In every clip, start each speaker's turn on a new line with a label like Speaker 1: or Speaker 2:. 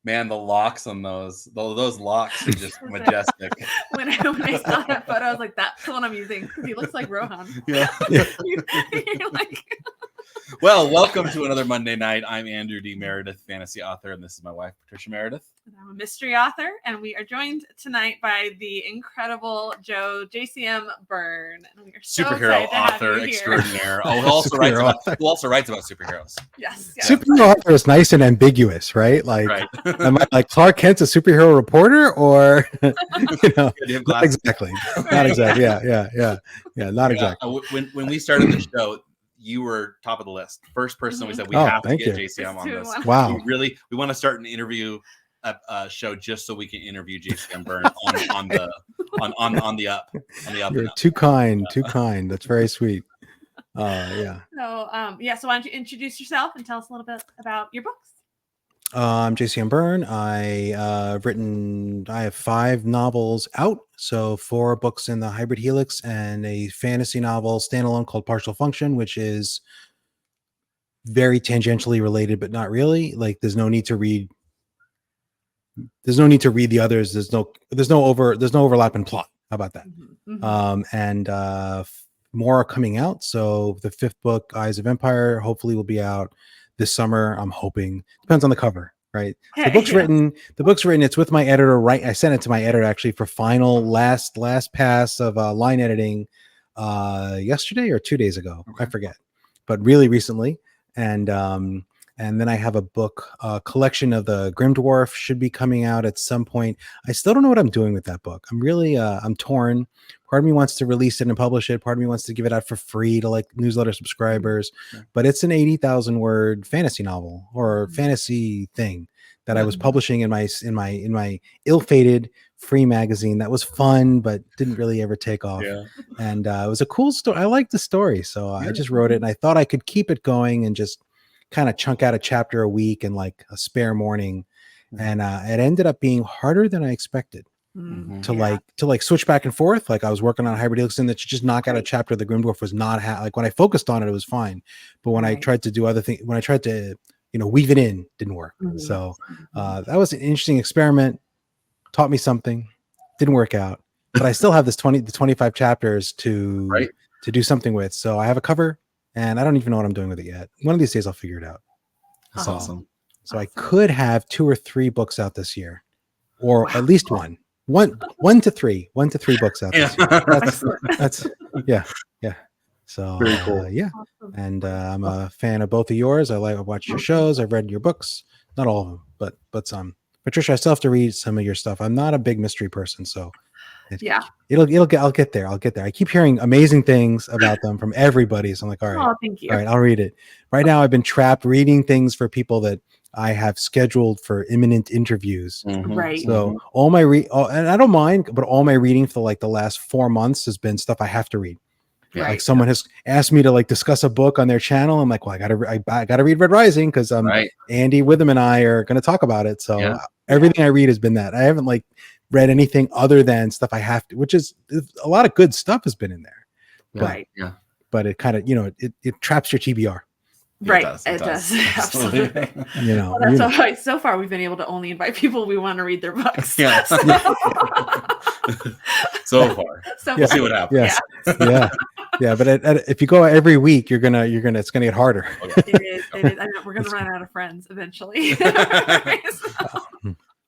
Speaker 1: Man, the locks on those locks are just majestic.
Speaker 2: When I saw that photo, I was like, that's the one I'm using because he looks like Rohan.
Speaker 1: Yeah.
Speaker 2: You're like...
Speaker 1: Well, welcome to another Monday night. I'm Andrew D Meredith, fantasy author, and this is my wife, Patricia Meredith.
Speaker 2: And I'm a mystery author, and we are joined tonight by the incredible JCM Berne. And we are so
Speaker 1: superhero author extraordinaire. Oh, who also writes about superheroes.
Speaker 2: Yes.
Speaker 3: Superhero author is nice and ambiguous, right? Like, am I like Clark Kent's a superhero reporter, or not exactly, not exactly. Yeah, not exactly.
Speaker 1: When we started the show, you were top of the list. First person we said we have to get JCM on this.
Speaker 3: Wow.
Speaker 1: We want to start an interview show just so we can interview JCM Berne on the up.
Speaker 3: You're too kind. That's very sweet. Yeah.
Speaker 2: So so why don't you introduce yourself and tell us a little bit about your books?
Speaker 3: I'm JCM Berne. I have 5 novels out. So 4 books in the Hybrid Helix and a fantasy novel standalone called Partial Function, which is very tangentially related, but not really. Like there's no need to read the others. There's no overlap in plot. How about that? And more are coming out. So the 5th book, Eyes of Empire, hopefully will be out this summer. I'm hoping. Depends on the cover, right? So the book's written. It's with my editor. Right, I sent it to my editor actually for final last pass of line editing yesterday or 2 days ago. I forget, but really recently. And then I have a book, collection of the Grim Dwarf should be coming out at some point. I still don't know what I'm doing with that book. I'm really I'm torn. Part of me wants to release it and publish it. Part of me wants to give it out for free to like newsletter subscribers. But it's an 80,000 word fantasy novel or fantasy thing that I was publishing in my ill-fated free magazine. That was fun, but didn't really ever take off. And it was a cool story. I liked the story, so I just wrote it, and I thought I could keep it going and just kind of chunk out a chapter a week and like a spare morning. And it ended up being harder than I expected. To switch back and forth. Like I was working on Hybrid Helix, and that you just knock out a chapter of the Grim Dwarf was not like when I focused on it, it was fine. But when I tried to do other things, when I tried to, weave it in, didn't work. So that was an interesting experiment. Taught me something. Didn't work out, but I still have this 25 chapters to do something with. So I have a cover, and I don't even know what I'm doing with it yet. One of these days I'll figure it out.
Speaker 1: That's awesome.
Speaker 3: So I could have 2 or 3 books out this year, or at least one to three books out this year. That's yeah. So
Speaker 1: very cool.
Speaker 2: Awesome.
Speaker 3: And I'm a fan of both of yours. I watch your shows. I've read your books, not all of them, but some. Patricia, I still have to read some of your stuff. I'm not a big mystery person, so I'll get there. I keep hearing amazing things about them from everybody. So I'm like, all right,
Speaker 2: thank you.
Speaker 3: All right, I'll read it. Right now, I've been trapped reading things for people that I have scheduled for imminent interviews.
Speaker 2: Right.
Speaker 3: So all my and I don't mind, but all my reading for like the last 4 months has been stuff I have to read. Like someone has asked me to like discuss a book on their channel. I'm like, well, I gotta read Red Rising because Andy Witham and I are going to talk about it. So everything I read has been that. I haven't like read anything other than stuff I have to, which is a lot of good stuff has been in there. But it kind of it traps your TBR.
Speaker 2: It does. Absolutely. That's why so far we've been able to only invite people we want to read their books.
Speaker 1: So far. We'll see what happens.
Speaker 3: But if you go every week, it's gonna get harder.
Speaker 2: It is. I know we're gonna run out of friends eventually.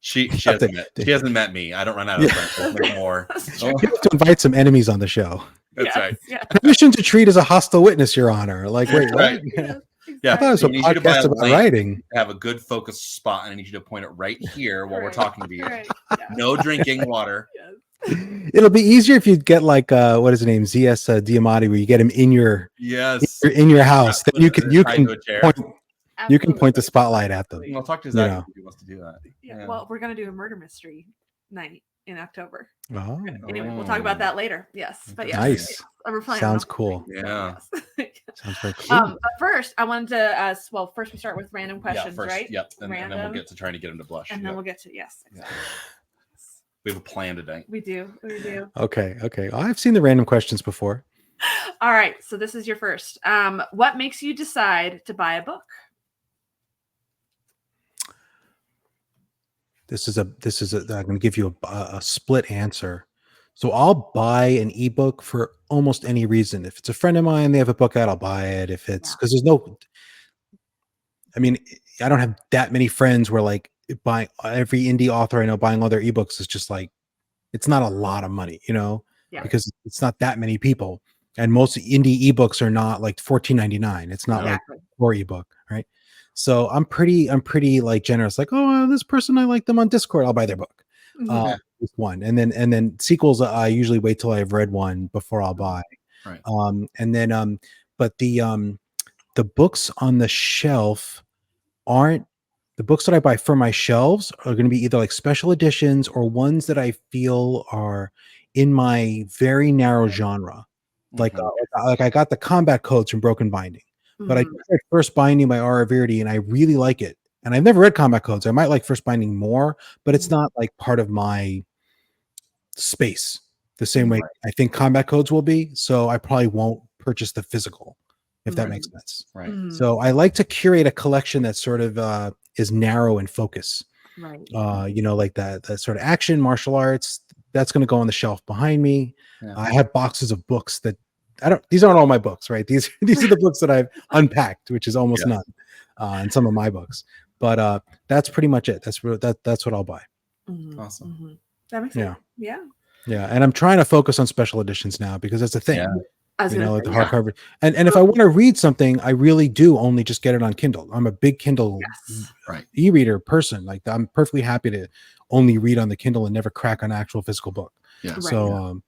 Speaker 1: She hasn't met me. I don't run out of friends anymore.
Speaker 3: You have to invite some enemies on the show.
Speaker 1: That's right.
Speaker 3: Permission to treat as a hostile witness, Your Honor. Like, wait, right?
Speaker 1: Yeah,
Speaker 3: I thought it was a podcast about writing.
Speaker 1: Have a good focus spot, and I need you to point it right here while we're talking to you. No drinking water.
Speaker 3: It'll be easier if you get like what is his name, ZS Diamati, where you get him in your in your house. Then you can point the spotlight at them.
Speaker 1: I'll talk to Zach if he wants to do that.
Speaker 2: Well, we're gonna do a murder mystery night in October.
Speaker 3: Oh.
Speaker 2: Anyway, we'll talk about that later. Yes, but
Speaker 3: nice. Sounds cool.
Speaker 1: Sounds
Speaker 3: very cool.
Speaker 2: But first, I wanted to first we start with random questions, right?
Speaker 1: Yep. And then we'll get to trying to get them to blush.
Speaker 2: And then we'll get to exactly.
Speaker 1: We have a plan today.
Speaker 2: We do.
Speaker 3: Okay. I've seen the random questions before.
Speaker 2: All right. So this is your first. What makes you decide to buy a book?
Speaker 3: I'm going to give you a split answer. So I'll buy an ebook for almost any reason. If it's a friend of mine, they have a book out, I'll buy it. If it's because I mean, I don't have that many friends where like buying every indie author I know buying all their ebooks is just like, it's not a lot of money, because it's not that many people. And most indie ebooks are not like $14.99. It's not like for ebook, right? So I'm pretty like generous. Like, oh, this person, I like them on Discord, I'll buy their book. One, and then sequels, I usually wait till I've read one before I'll buy.
Speaker 1: Right.
Speaker 3: And then but the books on the shelf aren't the books that I buy for my shelves are going to be either like special editions or ones that I feel are in my very narrow genre. Like I got the combat codes from Broken Binding, but I read First Binding by R.R. Verity and I really like it. And I've never read combat codes. I might like First Binding more, but it's not like part of my space the same way I think combat codes will be. So I probably won't purchase the physical, if that makes sense.
Speaker 1: Right.
Speaker 3: So I like to curate a collection that sort of is narrow in focus.
Speaker 2: Right.
Speaker 3: Like that sort of action, martial arts, that's going to go on the shelf behind me.
Speaker 1: Yeah.
Speaker 3: I have boxes of books that these aren't all my books, right? These are the books that I've unpacked, which is almost none, in some of my books. But that's pretty much it. That's what I'll buy.
Speaker 1: Awesome.
Speaker 2: That makes sense. Yeah.
Speaker 3: Yeah. And I'm trying to focus on special editions now because that's a thing.
Speaker 1: Yeah.
Speaker 3: Like the hardcover. And if I want to read something, I really do only just get it on Kindle. I'm a big Kindle e-reader person. Like I'm perfectly happy to only read on the Kindle and never crack an actual physical book.
Speaker 1: Yeah.
Speaker 3: So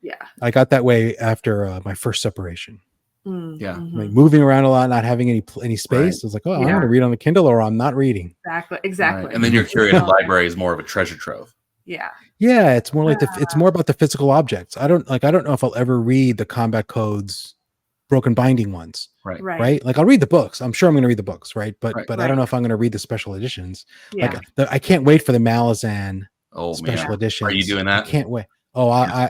Speaker 3: I got that way after my first separation.
Speaker 1: Yeah.
Speaker 3: Like moving around a lot, not having any space. I was like, oh, I want to read on the Kindle or I'm not reading.
Speaker 2: Exactly.
Speaker 1: Right. And then your curated library is more of a treasure trove.
Speaker 2: Yeah.
Speaker 3: Yeah, it's more like it's more about the physical objects. I don't know if I'll ever read the combat codes Broken Binding ones. Right. Like I'll read the books. I'm sure I'm going to read the books, right? But I don't know if I'm going to read the special editions.
Speaker 2: Yeah.
Speaker 3: Like I can't wait for the Malazan special editions.
Speaker 1: Are you doing that?
Speaker 3: I can't wait. Oh, I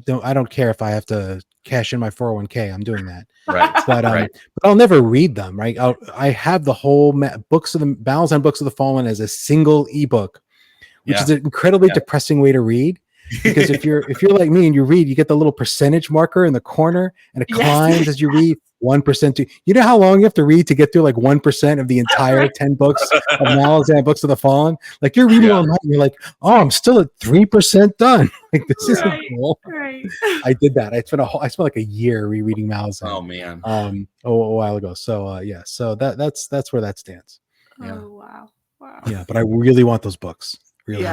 Speaker 3: don't care if I have to cash in my 401k. I'm doing that.
Speaker 1: Right.
Speaker 3: But I'll never read them, right? I have the whole books of the Malazan Books of the Fallen as a single ebook, which is an incredibly depressing way to read. Because if you're like me and you read, you get the little percentage marker in the corner and it climbs as you read 1% to, you know how long you have to read to get through like 1% of the entire 10 books of Malazan Books of the Fallen. Like you're reading all night and you're like, oh, I'm still at 3% done. Like this isn't cool.
Speaker 2: Right.
Speaker 3: I did that. I spent like a year rereading Malazan.
Speaker 1: Oh man.
Speaker 3: A while ago. So so that's where that stands.
Speaker 2: Oh wow.
Speaker 3: Yeah, but I really want those books. Really,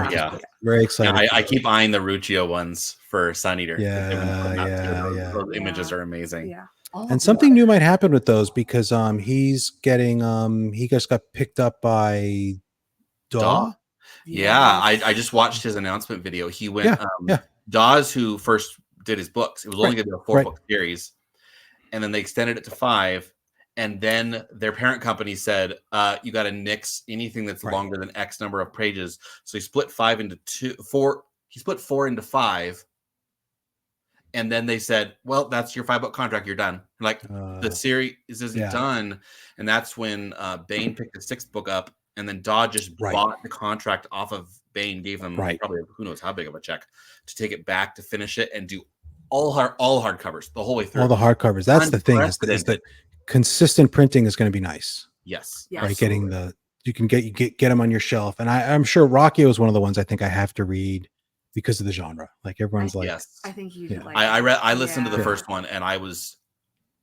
Speaker 3: very excited.
Speaker 1: Yeah, I keep eyeing the Ruccio ones for Sun Eater. Those images are amazing.
Speaker 2: Yeah.
Speaker 3: And something new might happen with those because he's getting he just got picked up by Daw.
Speaker 1: Yeah, I just watched his announcement video. He went Dawes who first did his books. It was only going to be a 4-book series, and then they extended it to 5. And then their parent company said, you got to nix anything that's longer than X number of pages. So he split 4 into 5. And then they said, well, that's your 5-book contract. You're done. Like the series isn't done. And that's when Bane picked the 6th book up. And then Daw just bought the contract off of Bane, gave them probably who knows how big of a check to take it back to finish it and do all hardcovers the whole way through.
Speaker 3: All the hardcovers. That's the thing is that consistent printing is going to be nice.
Speaker 1: Yes.
Speaker 3: Right. Getting you can get them on your shelf. And I'm sure Rockio is one of the ones I think I have to read because of the genre. Like everyone's like,
Speaker 2: I think you should like
Speaker 1: I listened to the first one and I was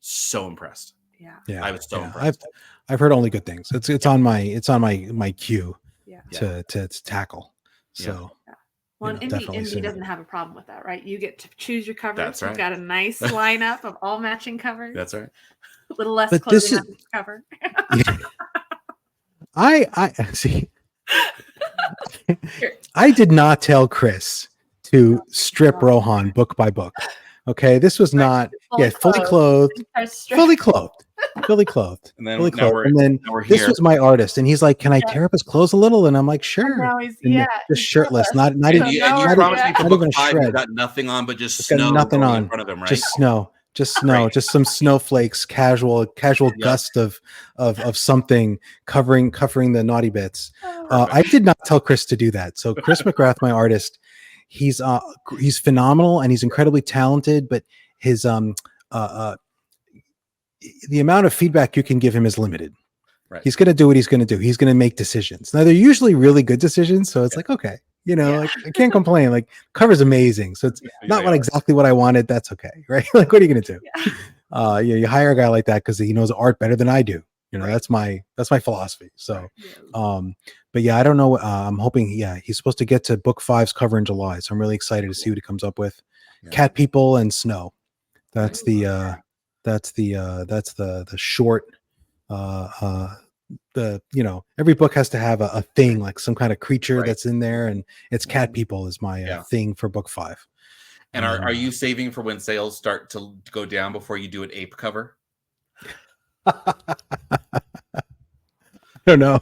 Speaker 1: so impressed.
Speaker 2: Yeah.
Speaker 1: I was so impressed.
Speaker 3: I've heard only good things. It's on my queue to tackle. So
Speaker 2: well, Indie doesn't have a problem with that, right? You get to choose your covers.
Speaker 1: That's right.
Speaker 2: You've got a nice lineup of all matching covers.
Speaker 1: That's right.
Speaker 2: A little less clothing on each cover.
Speaker 3: I see. I did not tell Chris to strip Rohan book by book. Okay, this was not fully clothed.
Speaker 1: And then
Speaker 3: this was my artist, and he's like, "Can I tear up his clothes a little?" And I'm like, "Sure." Just shirtless, not even
Speaker 1: you promised me for book 5 you got nothing on, but just snow
Speaker 3: nothing on
Speaker 1: in front of him, right?
Speaker 3: Just snow, just some snowflakes, casual gust of something covering the naughty bits. I did not tell Chris to do that. So Chris McGrath, my artist, he's phenomenal and he's incredibly talented, but his the amount of feedback you can give him is limited.
Speaker 1: Right.
Speaker 3: He's going to do what he's going to do. He's going to make decisions. Now they're usually really good decisions, so it's like, okay, you know, like, I can't complain. Like, cover's amazing, so it's not exactly what I wanted. That's okay, right? Like, what are you going to do? You hire a guy like that because he knows art better than I do. You know, that's my philosophy. So, but yeah, I don't know. I'm hoping, he's supposed to get to book 5's cover in July, so I'm really excited to see what he comes up with. Cat people and snow. That's the short. Every book has to have a thing, like some kind of creature that's in there, and it's cat people is my thing for book 5.
Speaker 1: And are you saving for when sales start to go down before you do an ape cover?
Speaker 3: I don't know.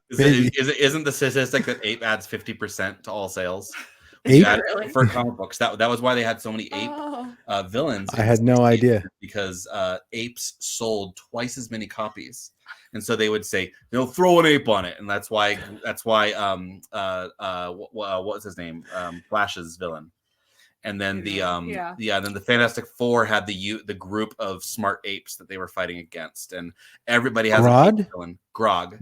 Speaker 1: Isn't the statistic that ape adds 50% to all sales?
Speaker 2: Really?
Speaker 1: For comic books. That was why they had so many ape villains.
Speaker 3: I had no idea,
Speaker 1: because apes sold twice as many copies, and so they would say they'll throw an ape on it, and that's why what was his name? Flash's villain. And then then the Fantastic Four had the group of smart apes that they were fighting against, and everybody has an ape villain. Grog,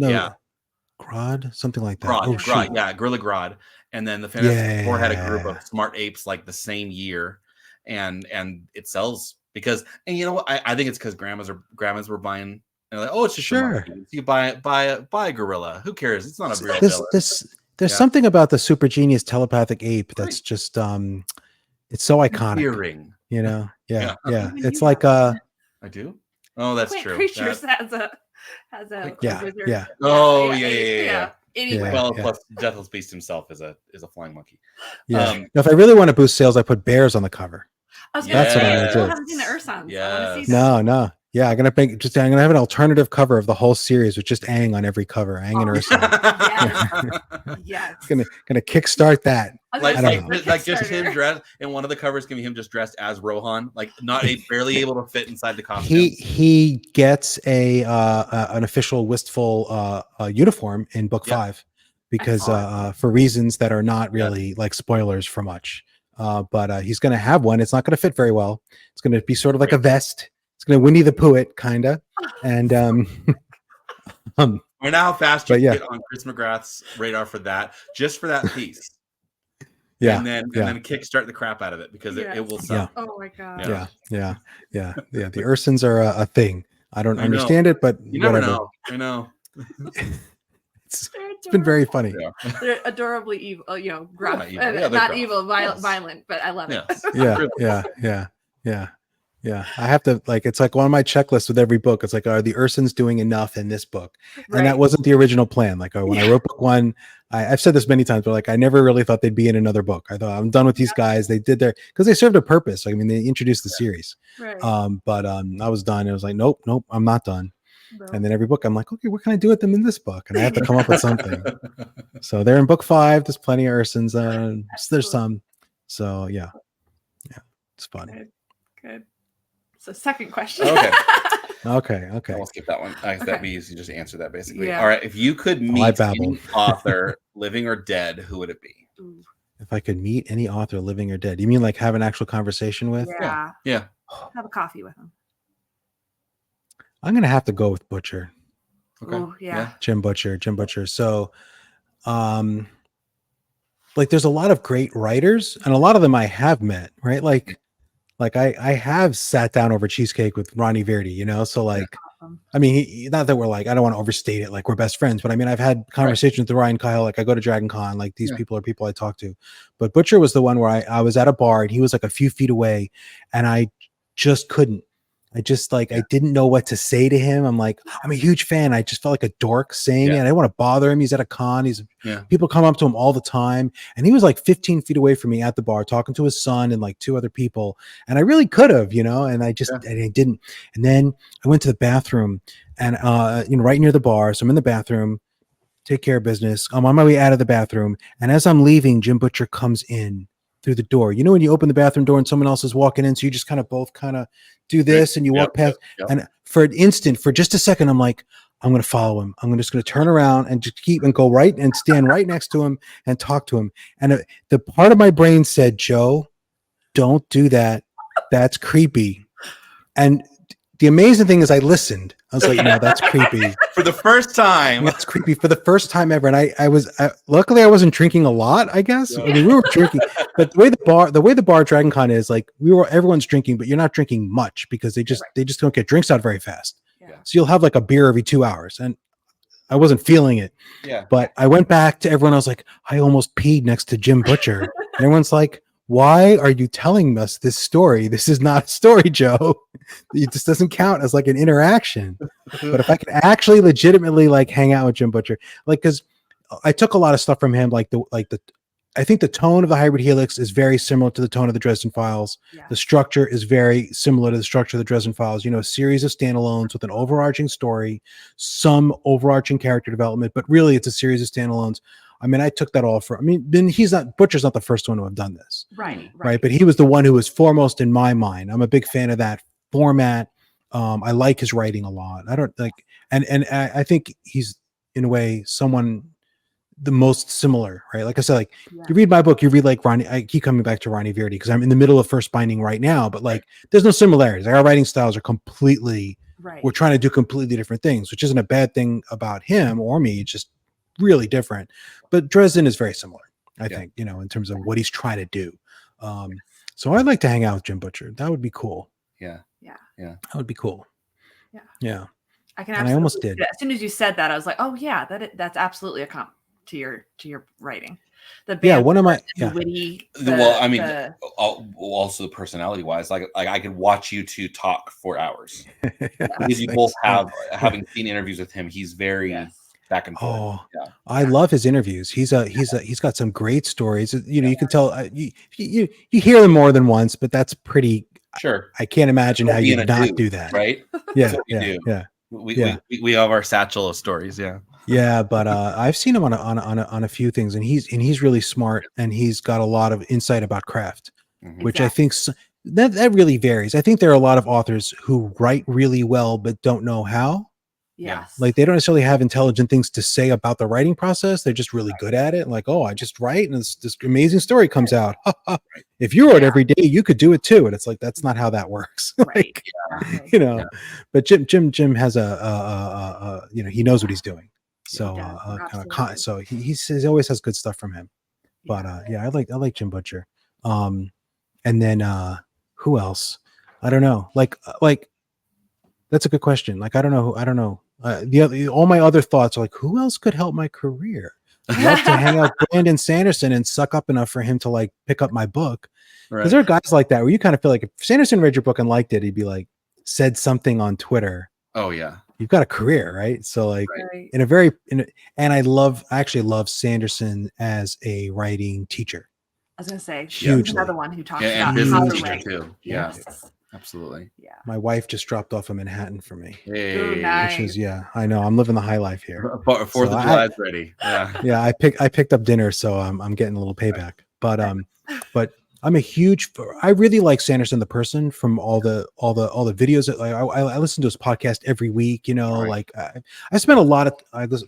Speaker 3: Grodd, something like that.
Speaker 1: Grodd, Gorilla Grodd. And then the Fantastic Four had a group of smart apes like the same year, and it sells because, and you know what? I think it's because grandmas were buying. And like, oh, it's just sure. You buy a gorilla. Who cares? It's not a real villain.
Speaker 3: There's something about the super genius telepathic ape that's just it's so iconic.
Speaker 1: Hearing.
Speaker 3: You know, yeah. It's like
Speaker 1: I do. Oh, that's true.
Speaker 2: Creatures has a
Speaker 3: yeah.
Speaker 1: Oh yeah.
Speaker 2: Anyway.
Speaker 1: Well, plus Deathless Beast himself is a flying monkey.
Speaker 3: Yeah. If I really want to boost sales, I put bears on the cover.
Speaker 2: That's
Speaker 3: what I'm gonna do.
Speaker 2: I haven't seen the Ursons.
Speaker 3: Yeah. No. Yeah, I'm gonna have an alternative cover of the whole series with just Aang on every cover. Aang and Ursa.
Speaker 2: Yes.
Speaker 3: Gonna kickstart that.
Speaker 1: Like just him dressed, and one of the covers can be him just dressed as Rohan, like barely able to fit inside the costume.
Speaker 3: He gets an official wistful uniform in book 5 because for reasons that are not really like spoilers for much. But he's gonna have one. It's not gonna fit very well. It's gonna be sort of like a vest. It's gonna Winnie the Pooh it kinda. And
Speaker 1: I know how fast you get on Chris McGrath's radar for that, just for that piece. And then kickstart the crap out of it because it will sell.
Speaker 2: Oh my god.
Speaker 3: Yeah. The Ursons are a thing. I don't understand it, but
Speaker 1: you never know. I know.
Speaker 3: It's been very funny.
Speaker 2: They're adorably evil, gruff, not evil, violent, but I love it.
Speaker 3: Yeah. I have to it's like one of my checklists with every book. It's like, are the Ursons doing enough in this book? And that wasn't the original plan. Like when I wrote book 1, I've said this many times, but like I never really thought they'd be in another book. I thought I'm done with these guys. They did because they served a purpose. Like, I mean, they introduced the series.
Speaker 2: Right.
Speaker 3: But I was done. It was like, nope, I'm not done. No. And then every book, I'm like, okay, what can I do with them in this book? And I have to come up with something. So they're in book 5. There's plenty of Ursons. There's some. So yeah, it's fun.
Speaker 2: Good. So second question.
Speaker 3: Okay.
Speaker 1: I'll skip that one. That'd be easy. Just answer that basically. All right. If you could meet any author, living or dead, who would it be?
Speaker 3: If I could meet any author, living or dead, you mean like have an actual conversation with?
Speaker 2: Yeah. Have a coffee with him.
Speaker 3: I'm gonna have to go with Butcher.
Speaker 2: Okay. Ooh,
Speaker 3: Jim Butcher. So, there's a lot of great writers, and a lot of them I have met. Right, like I have sat down over cheesecake with Ronnie Verdi. So I mean, not that we're I don't want to overstate it, like we're best friends, but I mean, I've had conversations with Ryan Kyle. Like I go to Dragon Con. Like these people are people I talk to, but Butcher was the one where I was at a bar and he was like a few feet away, and I just couldn't. I just I didn't know what to say to him. I'm like, I'm a huge fan. I just felt like a dork saying it. I didn't want to bother him. He's at a con. People come up to him all the time. And he was 15 feet away from me at the bar, talking to his son and 2 other people. And I really could have, and I just, I didn't. And then I went to the bathroom and, right near the bar. So I'm in the bathroom, take care of business. I'm on my way out of the bathroom. And as I'm leaving, Jim Butcher comes in through the door. When you open the bathroom door and someone else is walking in, so you just kind of both do this and you walk past. And for an instant, for just a second, I'm like, I'm going to follow him. I'm just going to turn around and just go right and stand right next to him and talk to him. And the part of my brain said, Joe, don't do that. That's creepy. And the amazing thing is I listened. I was like, no, that's creepy.
Speaker 1: For the first time.
Speaker 3: That's creepy for the first time ever. And I was luckily I wasn't drinking a lot, I guess. I mean, we were drinking, but the way the bar at Dragon Con is like everyone's drinking, but you're not drinking much because they just don't get drinks out very fast.
Speaker 2: Yeah.
Speaker 3: So you'll have like a beer every 2 hours. And I wasn't feeling it.
Speaker 1: Yeah.
Speaker 3: But I went back to everyone. I was like, I almost peed next to Jim Butcher. And everyone's like, why are you telling us this story? This is not a story, Joe. It just doesn't count as like an interaction. But if I could actually legitimately like hang out with Jim Butcher, like, because I took a lot of stuff from him, I think the tone of the Hybrid Helix is very similar to the tone of the Dresden Files.
Speaker 2: Yeah.
Speaker 3: The structure is very similar to the structure of the Dresden Files. A series of standalones with an overarching story, some overarching character development, but really it's a series of standalones. I mean, I took that all then Butcher's not the first one to have done this.
Speaker 2: Right.
Speaker 3: But he was the one who was foremost in my mind. I'm a big fan of that format. I like his writing a lot. I don't like, and I think he's in a way the most similar, right? Like I said, like you read my book, you read like Ronnie. I keep coming back to Ronnie Verdi because I'm in the middle of first binding right now, but like there's no similarities. Like our writing styles are completely, we're trying to do completely different things, which isn't a bad thing about him or me. It's just really different. But Dresden is very similar, I think, in terms of what he's trying to do. So I'd like to hang out with Jim Butcher. That would be cool.
Speaker 2: Yeah.
Speaker 3: That would be cool. Yeah.
Speaker 2: I can.
Speaker 3: And I almost did.
Speaker 2: As soon as you said that, I was like, oh yeah, that's absolutely a comp to your writing.
Speaker 3: One of my
Speaker 2: witty.
Speaker 1: Also personality wise, like I could watch you two talk for hours because you both having seen interviews with him. He's very back and forth.
Speaker 3: I love his interviews. He's got some great stories. You can tell you hear them more than once, but that's pretty.
Speaker 1: Sure.
Speaker 3: I can't imagine how you not do that.
Speaker 1: Right.
Speaker 3: Yeah.
Speaker 1: We have our satchel of stories. Yeah.
Speaker 3: Yeah, but I've seen him on a few things, and he's really smart, and he's got a lot of insight about craft, which I think that really varies. I think there are a lot of authors who write really well but don't know how.
Speaker 2: Yes.
Speaker 3: Like they don't necessarily have intelligent things to say about the writing process. They're just really good at it. Like, I just write and this amazing story comes out. If you wrote every day, you could do it too. And it's like, that's not how that works. Like, but Jim has he knows what he's doing. So, so he always has good stuff from him. But I like Jim Butcher. And then who else? I don't know. Like that's a good question. Like I don't know. All my other thoughts are like, who else could help my career? I'd love to hang out with Brandon Sanderson and suck up enough for him to like pick up my book. Because there are guys like that where you kind of feel like if Sanderson read your book and liked it, he'd be like said something on Twitter.
Speaker 1: Oh yeah.
Speaker 3: You've got a career, right? So like and I actually love Sanderson as a writing teacher.
Speaker 2: I was gonna say
Speaker 3: hugely.
Speaker 2: Another one who talks
Speaker 1: about
Speaker 2: how
Speaker 1: to
Speaker 2: to write
Speaker 1: too.
Speaker 2: Yes.
Speaker 1: Absolutely.
Speaker 2: Yeah.
Speaker 3: My wife just dropped off a Manhattan for me.
Speaker 1: Hey.
Speaker 2: Ooh, nice.
Speaker 3: Which is I know I'm living the high life here.
Speaker 1: Fourth of July is ready. Yeah.
Speaker 3: I picked up dinner, so I'm getting a little payback. But I'm I really like Sanderson the person from all the videos that I listen to his podcast every week. Like I spent a lot of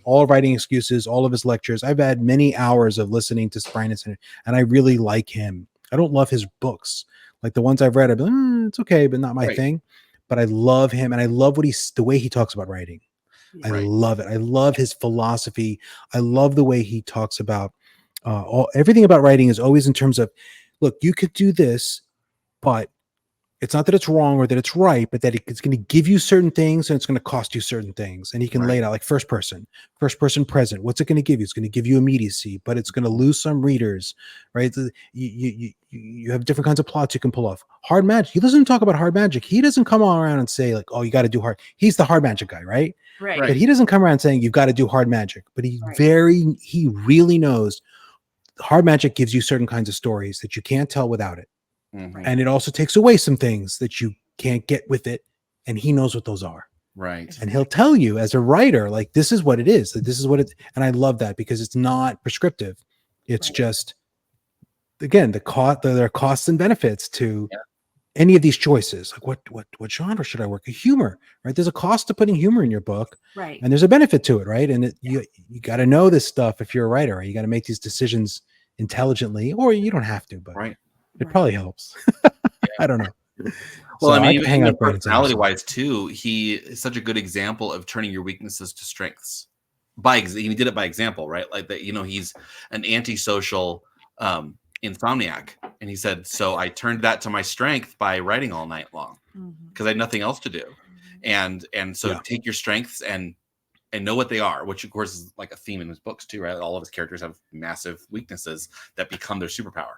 Speaker 3: all writing excuses, all of his lectures. I've had many hours of listening to Brandon Sanderson, and I really like him. I don't love his books. Like the ones I've read, I've been, it's okay, but not my thing. But I love him, and I love the way he talks about writing. I love it. I love his philosophy. I love the way he talks about everything about writing is always in terms of, look, you could do this, but it's not that it's wrong or that it's right, but that it's going to give you certain things and it's going to cost you certain things. And he can lay it out like first person present. What's it going to give you? It's going to give you immediacy, but it's going to lose some readers, right? You have different kinds of plots you can pull off. Hard magic. He doesn't talk about hard magic. He doesn't come around and say like, oh, you got to do hard. He's the hard magic guy, right?
Speaker 2: Right.
Speaker 3: But he doesn't come around saying you've got to do hard magic, but he really knows hard magic gives you certain kinds of stories that you can't tell without it. And it also takes away some things that you can't get with it. And he knows what those are.
Speaker 1: Right.
Speaker 3: And he'll tell you as a writer, like, this is what it is. Like, this is what it, and I love that because it's not prescriptive. It's just, again, there are costs and benefits to any of these choices, like what genre should I work? Humor, right? There's a cost to putting humor in your book,
Speaker 2: right?
Speaker 3: And there's a benefit to it, right? And you got to know this stuff if you're a writer, right? You got to make these decisions intelligently, or you don't have to, but it probably helps. I don't know.
Speaker 1: Well,
Speaker 3: So
Speaker 1: I mean,
Speaker 3: can hang
Speaker 1: even
Speaker 3: out
Speaker 1: personality-wise too, he is such a good example of turning your weaknesses to strengths. He did it by example, right? Like that, he's an antisocial insomniac, and he said, so I turned that to my strength by writing all night long because I had nothing else to do. And so take your strengths and know what they are, which of course is like a theme in his books too, right? All of his characters have massive weaknesses that become their superpower.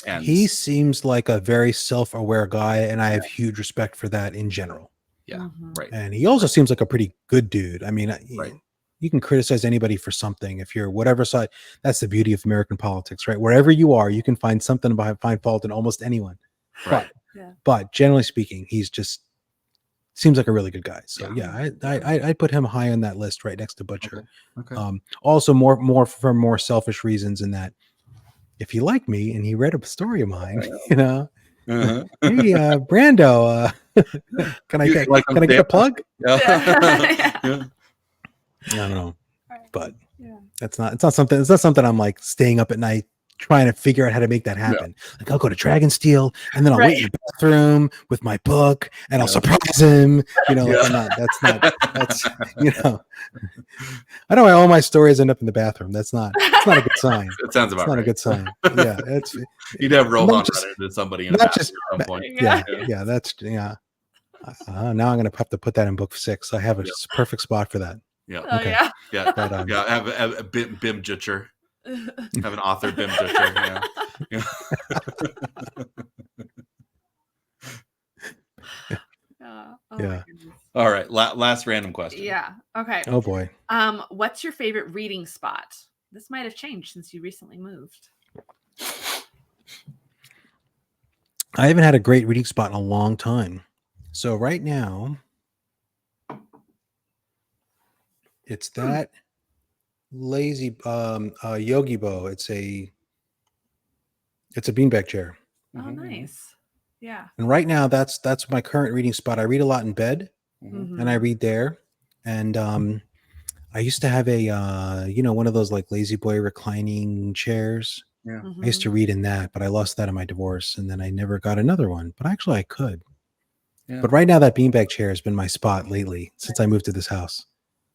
Speaker 1: And
Speaker 3: he seems like a very self-aware guy, and I have huge respect for that in general.
Speaker 1: Right.
Speaker 3: And he also seems like a pretty good dude. I mean, you can criticize anybody for something if you're whatever side. That's the beauty of American politics, right? Wherever you are, you can find something to find fault in almost anyone.
Speaker 1: Right.
Speaker 3: But generally speaking, he's just seems like a really good guy. So I put him high on that list, right next to Butcher.
Speaker 1: Okay.
Speaker 3: Also more for more selfish reasons, in that if he liked me and he read a story of mine, hey, Brando, can I get a plug? I don't know, but it's not something I'm like staying up at night trying to figure out how to make that happen. Like I'll go to Dragonsteel and then I'll wait in the bathroom with my book and I'll surprise him. That's I know all my stories end up in the bathroom. It's not a good sign.
Speaker 1: It sounds about right.
Speaker 3: Not a good sign. Yeah,
Speaker 1: you'd have Rohan run into somebody in the bathroom at some point.
Speaker 3: That's now I'm gonna have to put that in book 6. I have a perfect spot for that.
Speaker 1: Yeah.
Speaker 2: Okay.
Speaker 1: But, have a Bim Jutcher. Have an author Bim Jutcher. All right. Last random question.
Speaker 2: Yeah. Okay.
Speaker 3: Oh boy.
Speaker 2: What's your favorite reading spot? This might have changed since you recently moved.
Speaker 3: I haven't had a great reading spot in a long time. So right now, it's that lazy Yogi Bo. It's a beanbag chair.
Speaker 2: Oh, nice. Yeah.
Speaker 3: And right now, that's my current reading spot. I read a lot in bed, and I read there. And I used to have a one of those like lazy boy reclining chairs.
Speaker 1: Yeah.
Speaker 3: I used to read in that, but I lost that in my divorce, and then I never got another one. But actually, I could. Yeah. But right now, that beanbag chair has been my spot lately since I moved to this house.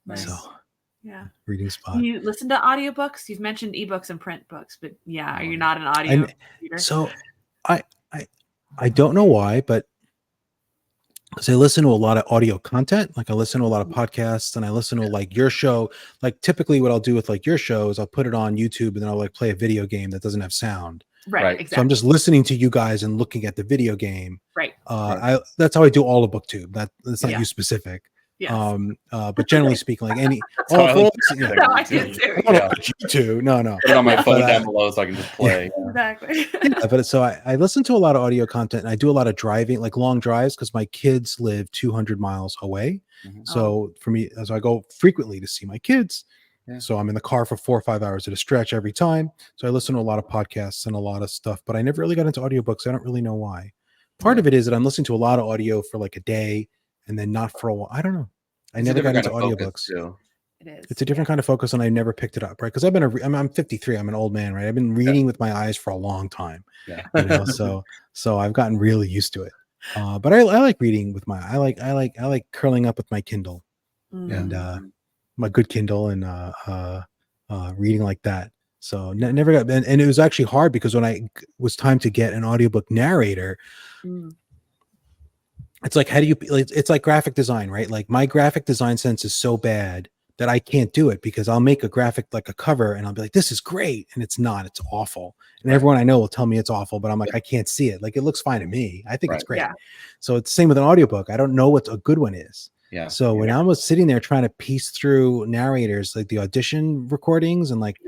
Speaker 2: Nice.
Speaker 3: So, reading spot.
Speaker 2: You listen to audiobooks? You've mentioned ebooks and print books, but are you not an audio reader?
Speaker 3: So, I don't know why, but because I listen to a lot of audio content, like I listen to a lot of podcasts, and I listen to like your show. Like typically, what I'll do with like your show is I'll put it on YouTube, and then I'll like play a video game that doesn't have sound.
Speaker 2: Right. Exactly.
Speaker 3: So I'm just listening to you guys and looking at the video game.
Speaker 2: Right.
Speaker 3: That's how I do all of BookTube. That's not you specific.
Speaker 2: Yes.
Speaker 3: But generally speaking, like any YouTube. No.
Speaker 1: Put it on my phone down below so I can just play.
Speaker 2: Exactly.
Speaker 3: But so I listen to a lot of audio content, and I do a lot of driving, like long drives, because my kids live 200 miles away. So for me, as I go frequently to see my kids, so I'm in the car for 4 or 5 hours at a stretch every time. So I listen to a lot of podcasts and a lot of stuff, but I never really got into audiobooks. I don't really know why. Part of it is that I'm listening to a lot of audio for like a day, and then not for a while. I don't know. I never got into audiobooks.
Speaker 2: It is.
Speaker 3: It's a different kind of focus, and I never picked it up, right? Because I'm 53. I'm an old man, right? I've been reading with my eyes for a long time. So I've gotten really used to it. But I like reading with my. I like curling up with my Kindle, and my good Kindle, and reading like that. So never got. And it was actually hard because when I was time to get an audiobook narrator. It's like, it's like graphic design, right? Like my graphic design sense is so bad that I can't do it, because I'll make a graphic, like a cover, and I'll be like, this is great. And it's not, it's awful. And everyone I know will tell me it's awful, but I'm like, I can't see it. Like, it looks fine to me. I think it's great. So it's the same with an audiobook. I don't know what a good one is. So when I was sitting there trying to piece through narrators, like the audition recordings and like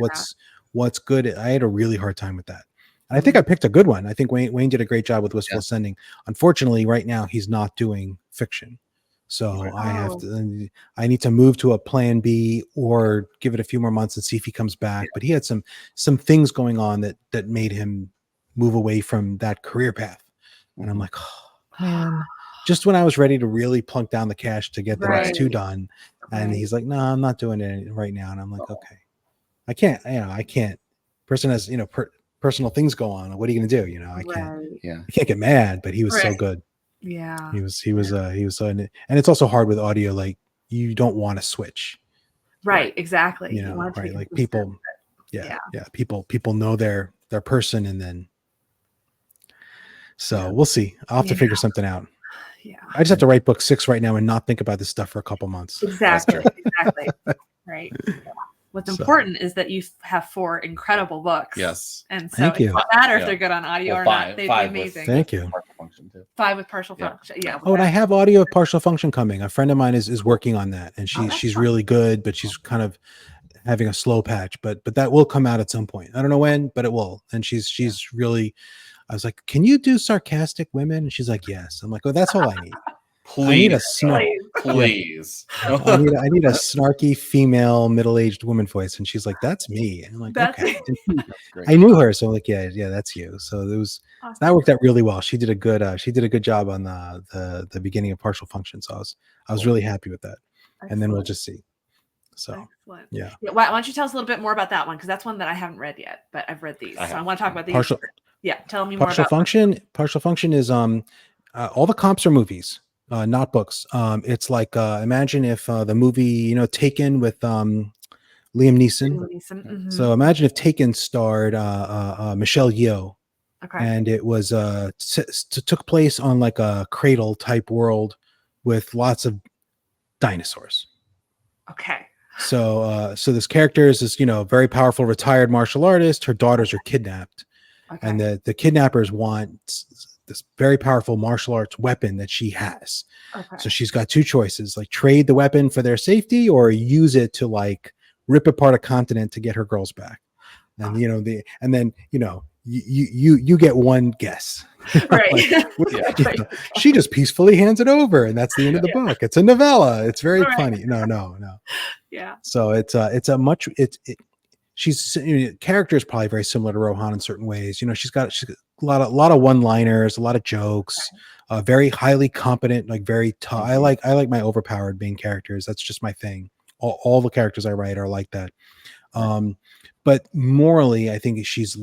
Speaker 3: what's good, I had a really hard time with that. And I think I picked a good one. I think Wayne did a great job with Wistful Ascending. Unfortunately, right now he's not doing fiction, so I need to move to a plan B or give it a few more months and see if he comes back. But he had some things going on that made him move away from that career path, and I'm like, man, just when I was ready to really plunk down the cash to get the next 2 done. And he's like, no, I'm not doing it right now. And I'm like, okay, I can't, person has, personal things go on. What are you going to do? I can't get mad, but he was so good.
Speaker 2: Yeah.
Speaker 3: He was so, and it's also hard with audio. Like you don't want to switch.
Speaker 2: Right. Exactly.
Speaker 3: Right. Like people, people know their person, and then, so we'll see. I'll have to figure something out.
Speaker 2: Yeah.
Speaker 3: I just have to write book 6 right now and not think about this stuff for a couple months.
Speaker 2: Exactly. Right. Yeah. What's important is that you have 4 incredible books.
Speaker 1: Yes.
Speaker 2: And so it doesn't matter if they're good on audio or not. They'd be amazing.
Speaker 3: Thank you.
Speaker 2: 5 with partial function. Yeah.
Speaker 3: Oh, and I have audio of partial function coming. A friend of mine is working on that, and she's really good, but she's kind of having a slow patch. But that will come out at some point. I don't know when, but it will. And she's really. I was like, "Can you do sarcastic women?" And she's like, "Yes." I'm like, "Oh, that's all I need."
Speaker 1: Please,
Speaker 3: I need a
Speaker 1: please.
Speaker 3: I need a snarky female middle-aged woman voice, and she's like, "That's me." And I'm like, "Okay." I knew her, so I'm like, "Yeah, that's you." So it was that worked out really well. She did a good job on the beginning of partial function. So I was really happy with that. Excellent. And then we'll just see. So yeah.
Speaker 2: Why don't you tell us a little bit more about that one, because that's one that I haven't read yet, but I've read these, so I want to talk about these. Tell me more about
Speaker 3: partial function is all the comps are movies, not books. It's like imagine if the movie Taken with Liam Neeson.
Speaker 2: Mm-hmm.
Speaker 3: So imagine if Taken starred Michelle Yeoh.
Speaker 2: Okay.
Speaker 3: And it was took place on like a cradle type world with lots of dinosaurs.
Speaker 2: Okay.
Speaker 3: So this character is this very powerful retired martial artist. Her daughters are kidnapped. Okay. And the kidnappers want this very powerful martial arts weapon that she has. Okay. So she's got 2 choices, like trade the weapon for their safety or use it to like rip apart a continent to get her girls back. And you get one guess.
Speaker 2: Right.
Speaker 3: She just peacefully hands it over, and that's the end of the book. It's a novella. It's very funny. No.
Speaker 2: Yeah.
Speaker 3: So she's character is probably very similar to Rohan in certain ways. She's got a lot of one-liners, a lot of jokes, very highly competent, like very tough. I like my overpowered main characters. That's just my thing. All the characters I write are like that. But morally, I think she's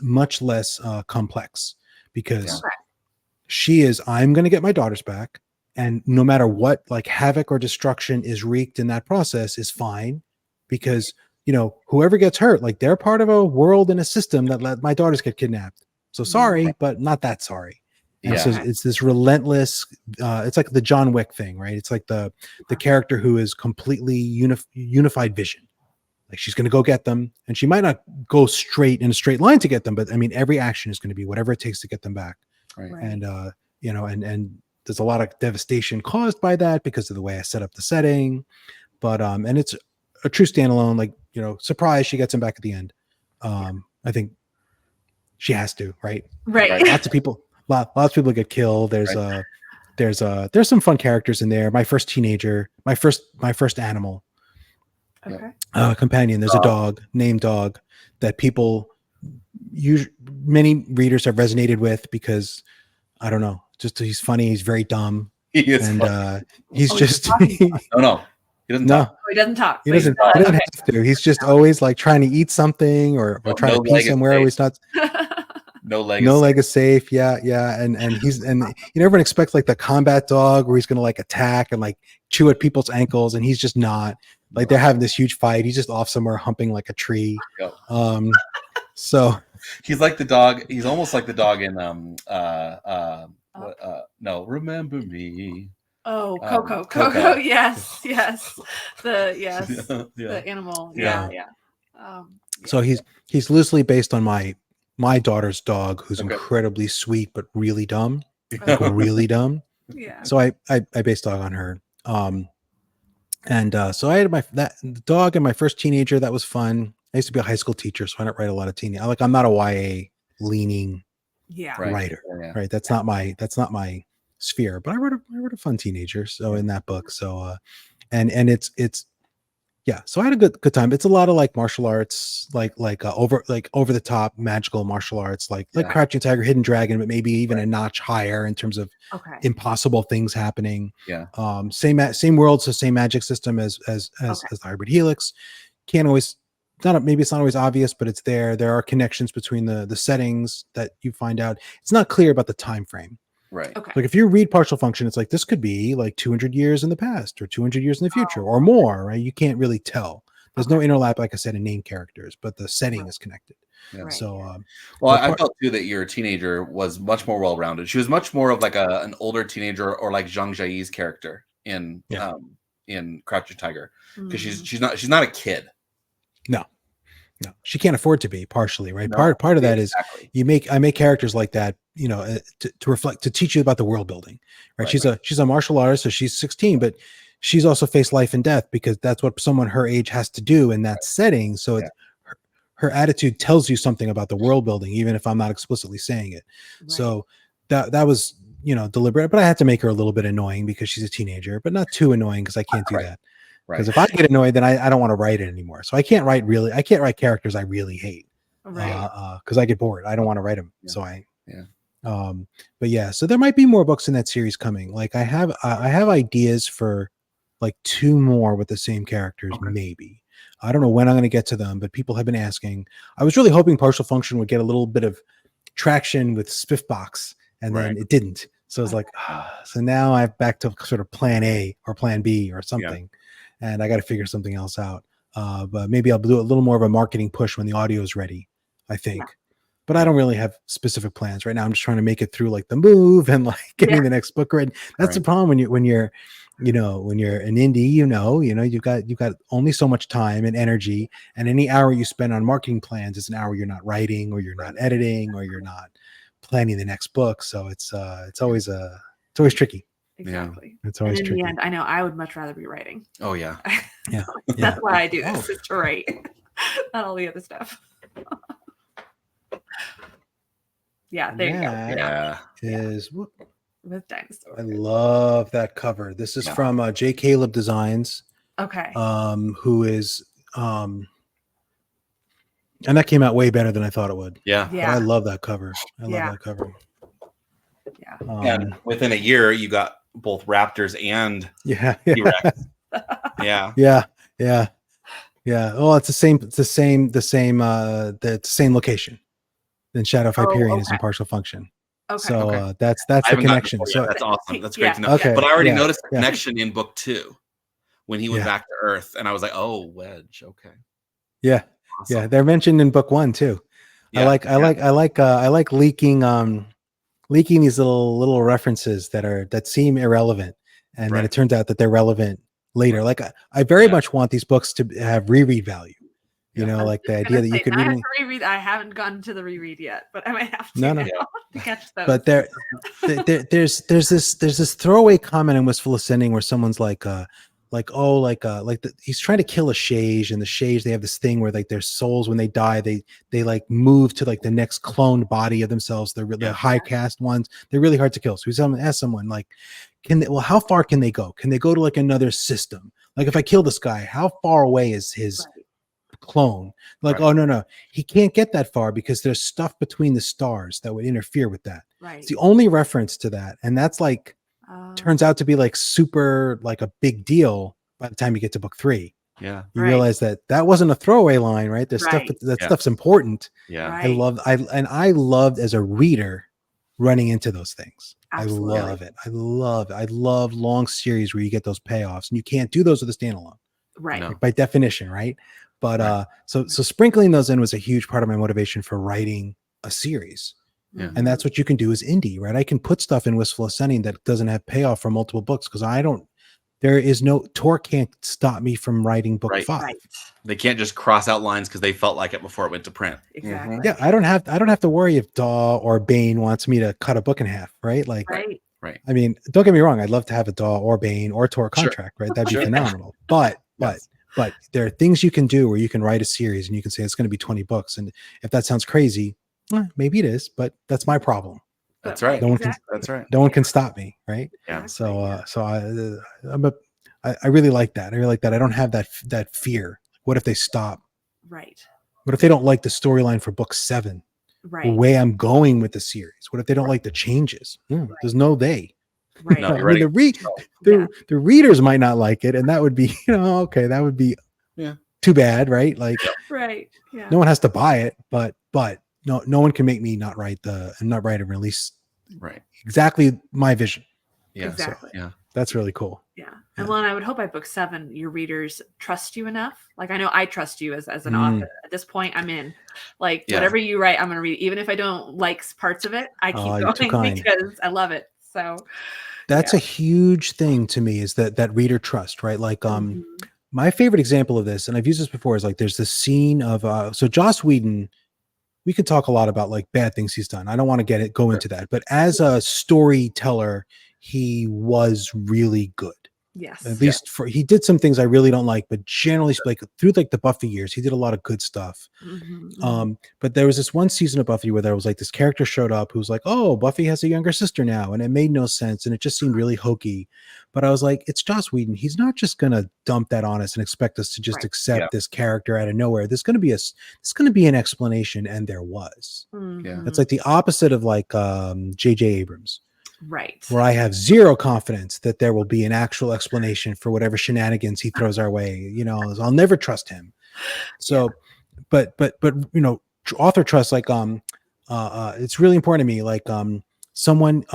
Speaker 3: much less complex, because she is, I'm going to get my daughters back, and no matter what, like havoc or destruction is wreaked in that process is fine, because whoever gets hurt, like they're part of a world and a system that let my daughters get kidnapped. So sorry, but not that sorry. And so it's this relentless, it's like the John Wick thing, right? It's like the character who is completely unified vision. Like she's going to go get them, and she might not go straight in a straight line to get them, but I mean, every action is going to be whatever it takes to get them back. Right. And, and there's a lot of devastation caused by that because of the way I set up the setting. But, and it's a true standalone, like, surprise, she gets him back at the end. I think she has to, right?
Speaker 2: Right.
Speaker 3: Lots of people get killed. There's some fun characters in there. My first teenager, my first animal.
Speaker 2: Okay.
Speaker 3: Companion. There's a dog named Dog that many readers have resonated with because I don't know, just he's funny. He's very dumb.
Speaker 1: He is,
Speaker 3: and he's just
Speaker 1: no. He doesn't talk.
Speaker 2: He doesn't talk.
Speaker 3: He doesn't have to. He's just always like trying to eat something or trying to pee somewhere. He's not. No leg is safe. Yeah. And everyone expects like the combat dog where he's gonna like attack and like chew at people's ankles, and he's just not. Like they're having this huge fight. He's just off somewhere humping like a tree. So
Speaker 1: he's like the dog. He's almost like the dog in Remember Me.
Speaker 2: Oh, Coco. Yes. The animal. Yeah.
Speaker 3: So he's loosely based on my daughter's dog, who's incredibly sweet but really dumb. Like really dumb.
Speaker 2: Yeah.
Speaker 3: So I based Dog on her. So I had that dog and my first teenager. That was fun. I used to be a high school teacher, so I don't write a lot of teen. I'm not a YA leaning writer, right? That's not my sphere. But I wrote a fun teenager. So in that book, so and it's Yeah, so I had a good time. It's a lot of like martial arts, over the top magical martial arts, like Crouching Tiger, Hidden Dragon, but maybe even a notch higher in terms of impossible things happening.
Speaker 1: Yeah.
Speaker 3: Same world, so same magic system as the Hybrid Helix. Can't always maybe it's not always obvious, but it's there. There are connections between the settings that you find out. It's not clear about the time frame.
Speaker 1: Right.
Speaker 2: Okay.
Speaker 3: Like if you read Partial Function, it's like this could be like 200 years in the past or 200 years in the future or more, right? You can't really tell. There's no interlap, like I said, in name characters, but the setting is connected.
Speaker 1: Yeah.
Speaker 2: Right.
Speaker 3: So,
Speaker 1: well, I felt too that your teenager was much more well-rounded. She was much more of like an older teenager, or like Zhang Jiayi's character in Crouching Tiger, because she's not a kid.
Speaker 3: No, she can't afford to be, partially, right? No, part of that is I make characters like that, to reflect, to teach you about the world building, right? She's a martial artist, so she's 16, but she's also faced life and death, because that's what someone her age has to do in that setting. So it's her attitude tells you something about the world building, even if I'm not explicitly saying it. Right. So that was, deliberate, but I had to make her a little bit annoying because she's a teenager, but not too annoying, because I can't do that. Because if I get annoyed, then I don't want to write it anymore. So I can't write characters I really hate, because I get bored. I don't want to write them. So so there might be more books in that series coming. Like I have ideas for like 2 more with the same characters, maybe. I don't know when I'm going to get to them, but people have been asking. I was really hoping Partial Function would get a little bit of traction with Spiffbox, and then it didn't. So it's like, so now I'm back to sort of plan A or plan B or something. And I got to figure something else out. But maybe I'll do a little more of a marketing push when the audio is ready, I think. But I don't really have specific plans right now. I'm just trying to make it through like the move and like getting the next book ready. That's the problem when you're an indie, you've got only so much time and energy, and any hour you spend on marketing plans is an hour you're not writing, or you're not editing, or you're not planning the next book. So it's always tricky.
Speaker 2: Exactly.
Speaker 3: It's always tricky.
Speaker 2: In the end, I know I would much rather be writing.
Speaker 1: Oh yeah.
Speaker 2: That's why I do this, is to write, not all the other stuff. There you go.
Speaker 3: Is
Speaker 2: with dinosaurs.
Speaker 3: I love that cover. This is from J. Caleb Designs.
Speaker 2: Okay.
Speaker 3: Who is and that came out way better than I thought it would.
Speaker 2: Yeah.
Speaker 3: But I love that cover. I love that cover.
Speaker 2: Yeah.
Speaker 1: And within a year, you got both raptors and T-Rex.
Speaker 3: Oh, it's the same location. Then Shadow of Hyperion is in Partial Function.
Speaker 2: Okay.
Speaker 3: So that's the connection. So
Speaker 1: that's awesome. That's great to know.
Speaker 3: Okay.
Speaker 1: But I already noticed the connection in book 2 when he went back to Earth, and I was like, oh, Wedge. Okay.
Speaker 3: Yeah. Awesome. Yeah. They're mentioned in book 1 too. I like leaking these little references that seem irrelevant, and then it turns out that they're relevant later. Like I very much want these books to have reread value. Like the idea that you could
Speaker 2: reread. I haven't gotten to the reread yet, but I might have to.
Speaker 3: No.
Speaker 2: To catch those.
Speaker 3: But there's this throwaway comment in Wistful Ascending where someone's he's trying to kill a Shage, and the Shage, they have this thing where like their souls, when they die, they like move to like the next cloned body of themselves. They're the high caste ones. They're really hard to kill. So he's asked someone like, how far can they go? Can they go to like another system? Like if I kill this guy, how far away is his clone? Like, oh no, he can't get that far because there's stuff between the stars that would interfere with that. It's the only reference to that, and that's like turns out to be like super like a big deal by the time you get to book 3. You realize that wasn't a throwaway line, right? There's stuff stuff's important. I loved as a reader running into those things. Absolutely. I love it. I love long series where you get those payoffs, and you can't do those with a standalone, like by definition, right? But so sprinkling those in was a huge part of my motivation for writing a series. And that's what you can do as indie, right? I can put stuff in Wistful Ascending that doesn't have payoff for multiple books, because Tor can't stop me from writing book 5.
Speaker 1: They can't just cross out lines because they felt like it before it went to print.
Speaker 2: Exactly.
Speaker 3: Yeah, I don't have to worry if Daw or Bane wants me to cut a book in half, right? Like,
Speaker 1: right.
Speaker 3: I mean, don't get me wrong, I'd love to have a Daw or Bane or Tor contract, right? That'd be phenomenal. But there are things you can do where you can write a series and you can say it's going to be 20 books, and if that sounds crazy, maybe it is, but that's my problem.
Speaker 1: That's right.
Speaker 3: No one can stop me, right?
Speaker 1: Yeah.
Speaker 3: So I'm I really like that. I really like that. I don't have that fear. What if they stop?
Speaker 2: Right.
Speaker 3: What if they don't like the storyline for book 7?
Speaker 2: Right.
Speaker 3: The way I'm going with the series. What if they don't like the changes? There's no they.
Speaker 2: Right.
Speaker 1: No,
Speaker 3: I
Speaker 1: you're
Speaker 3: mean,
Speaker 1: ready.
Speaker 3: the readers might not like it, and that would be, okay, that would be too bad, right? Like,
Speaker 2: right. Yeah.
Speaker 3: no one has to buy it, but no one can make me not write and release exactly my vision.
Speaker 1: Yeah.
Speaker 2: Exactly.
Speaker 1: So,
Speaker 3: that's really cool.
Speaker 2: Yeah. And well, I would hope by book 7, your readers trust you enough. Like, I know I trust you as an author. At this point, I'm in. Like, whatever you write, I'm going to read. Even if I don't like parts of it, I keep going because I love it. So
Speaker 3: that's a huge thing to me, is that reader trust, right? Like, my favorite example of this, and I've used this before, is like there's this scene of so Joss Whedon. We could talk a lot about like bad things he's done. I don't want to go into that, but as a storyteller, he was really good.
Speaker 2: Yes.
Speaker 3: At least he did some things I really don't like, but generally like through like the Buffy years, he did a lot of good stuff. But there was this one season of Buffy where there was like this character showed up who was like, oh, Buffy has a younger sister now. And it made no sense. And it just seemed really hokey. But I was like, it's Joss Whedon. He's not just going to dump that on us and expect us to just accept this character out of nowhere. There's going to be an explanation. And there was. It's like the opposite of like J.J. Abrams.
Speaker 2: Right.
Speaker 3: Where I have zero confidence that there will be an actual explanation for whatever shenanigans he throws our way. I'll never trust him. So, but author trust, like, it's really important to me. Like, some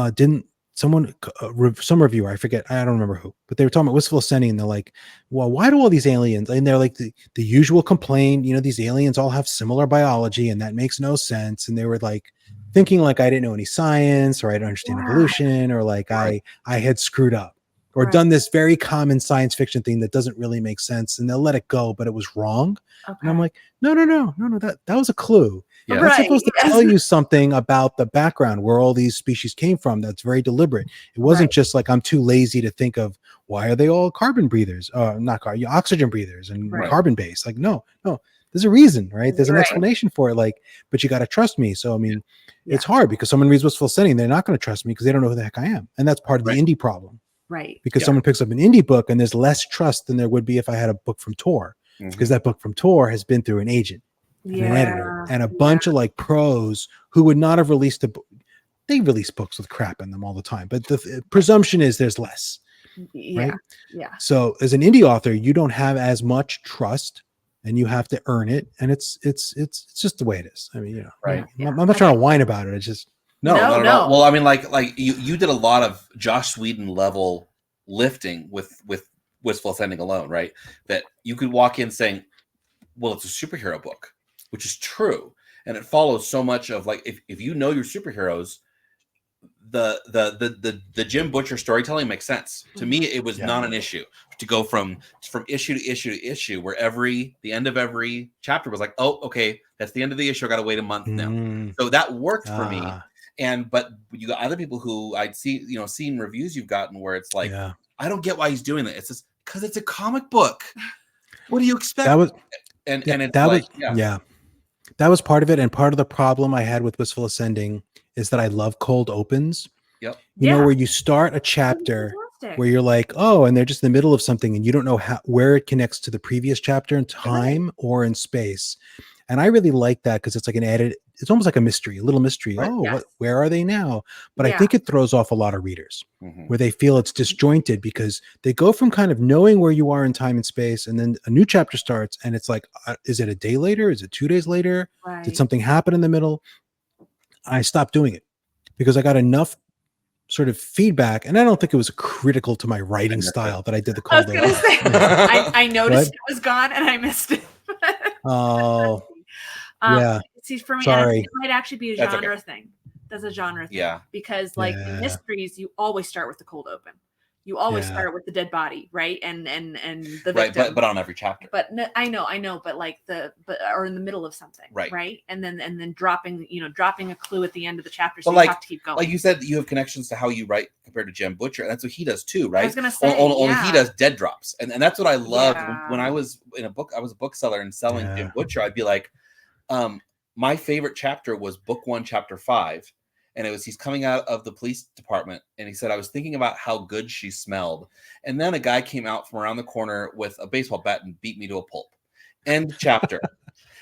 Speaker 3: reviewer, I forget, I don't remember who, but they were talking about Wistful Ascending, and they're like, well, why do all these aliens, and they're like the usual complaint, these aliens all have similar biology and that makes no sense. And they were like thinking like I didn't know any science, or I don't understand evolution, or like I had screwed up or done this very common science fiction thing that doesn't really make sense, and they'll let it go, but it was wrong. And I'm like, no, that was a clue. That's supposed to tell you something about the background, where all these species came from. That's very deliberate. It wasn't just like I'm too lazy to think of why are they all carbon breathers, oxygen breathers and carbon based. Like, no, there's a reason, right? There's an explanation for it. Like, but you got to trust me. So, I mean, it's hard because someone reads Wistful Ascending, they're not going to trust me because they don't know who the heck I am. And that's part of the indie problem.
Speaker 2: Right.
Speaker 3: Because someone picks up an indie book and there's less trust than there would be if I had a book from Tor, because that book from Tor has been through an agent and an editor and a bunch of like pros who would not have released a book. They release books with crap in them all the time, but the presumption is there's less. Right?
Speaker 2: Yeah.
Speaker 3: So as an indie author, you don't have as much trust, and you have to earn it. And it's just the way it is. I mean, I'm not trying to whine about it. It's just
Speaker 1: no. Well, I mean, like you did a lot of Joss Whedon level lifting with Wistful Ascending alone, right? That you could walk in saying, well, it's a superhero book, which is true. And it follows so much of like, if you know your superheroes, the Jim Butcher storytelling makes sense. To me, it was not an issue to go from issue to issue to issue, where the end of every chapter was like, oh, okay, that's the end of the issue. I got to wait a month now. So that worked for me. But you got other people who I'd see, seen reviews you've gotten where it's like, I don't get why he's doing that. It's just because it's a comic book. What do you expect?
Speaker 3: That was,
Speaker 1: that
Speaker 3: was part of it. And part of the problem I had with Wistful Ascending is that I love cold opens.
Speaker 1: Yep.
Speaker 3: You know, where you start a chapter where you're like, oh, and they're just in the middle of something and you don't know where it connects to the previous chapter in time or in space. And I really like that because it's like an added, it's almost like a mystery, a little mystery. Where are they now? But I think it throws off a lot of readers where they feel it's disjointed because they go from kind of knowing where you are in time and space, and then a new chapter starts and it's like, is it a day later? Is it 2 days later? Did something happen in the middle? I stopped doing it because I got enough sort of feedback, and I don't think it was critical to my writing style that I did the cold open.
Speaker 2: I noticed it was gone and I missed it. See, for me, it might actually be a genre thing. That's a genre thing. Yeah. Because like in mysteries, you always start with the cold open. You always start with the dead body, right? And the victim.
Speaker 1: But on every chapter.
Speaker 2: But no, I know, but like or in the middle of something, right? And then dropping a clue at the end of the chapter, so you have to keep going.
Speaker 1: Like you said, you have connections to how you write compared to Jim Butcher, and that's what he does too, right? I
Speaker 2: was gonna say,
Speaker 1: only he does dead drops, and that's what I loved when I was in a book. I was a bookseller and selling Jim Butcher. I'd be like, my favorite chapter was book 1, chapter 5. and he's coming out of the police department, and he said, I was thinking about how good she smelled, and then a guy came out from around the corner with a baseball bat and beat me to a pulp. End chapter.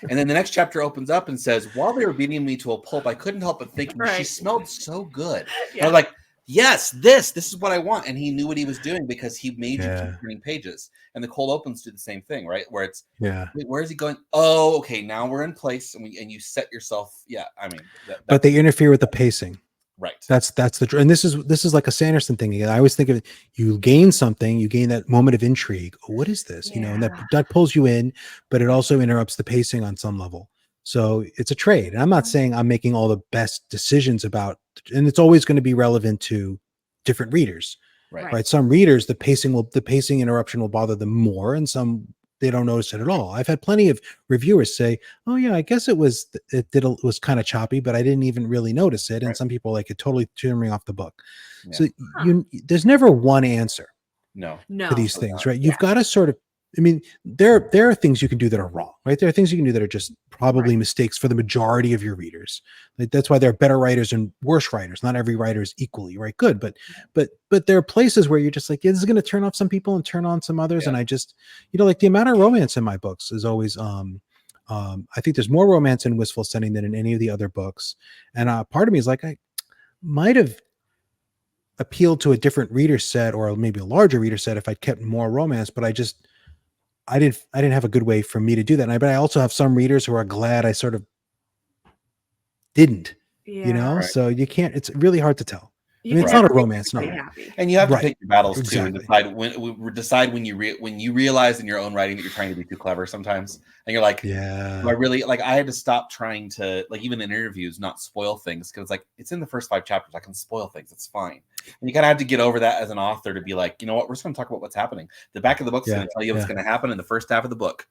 Speaker 1: And then the next chapter opens up and says, while they were beating me to a pulp, I couldn't help but thinking she smelled so good. I was like, yes, this is what I want. And he knew what he was doing because he made you keep turning pages. And the cold opens do the same thing, right? Where it's, wait, where is he going? Oh, okay, now we're in place, and you set yourself. Yeah, I mean,
Speaker 3: but they interfere with the pacing.
Speaker 1: Right.
Speaker 3: That's the, and this is like a Sanderson thing again. I always think of it. You gain something, you gain that moment of intrigue. Oh, what is this? You know, and that pulls you in, but it also interrupts the pacing on some level. So it's a trade. And I'm not saying I'm making all the best decisions about, and it's always going to be relevant to different readers, right? Some readers, the pacing interruption will bother them more, and some they don't notice it at all. I've had plenty of reviewers say, "Oh yeah, I guess it was kind of choppy, but I didn't even really notice it." And some people like it totally turned me off the book. Yeah. So there's never one answer.
Speaker 1: No.
Speaker 3: To these things, right? You've got to sort of. I mean, there are things you can do that are wrong, right? There are things you can do that are just probably mistakes for the majority of your readers. Like, that's why there are better writers and worse writers. Not every writer is equally good, but there are places where you're just like, this is going to turn off some people and turn on some others. And I just, like the amount of romance in my books is always, I think there's more romance in Wistful Setting than in any of the other books. And part of me is like, I might have appealed to a different reader set, or maybe a larger reader set, if I'd kept more romance, but I didn't have a good way for me to do that. But I also have some readers who are glad I sort of didn't, so you can't, it's really hard to tell. I mean, it's not a romance novel.
Speaker 1: And you have to pick your battles too, and decide when you realize in your own writing that you're trying to be too clever sometimes, and you're like, I really I had to stop trying to, like, even in interviews, not spoil things, because like, it's in the first 5 chapters, I can spoil things, it's fine. And you kind of have to get over that as an author, to be like, you know what, we're just going to talk about what's happening. The back of the book is going to tell you what's going to happen in the first half of the book.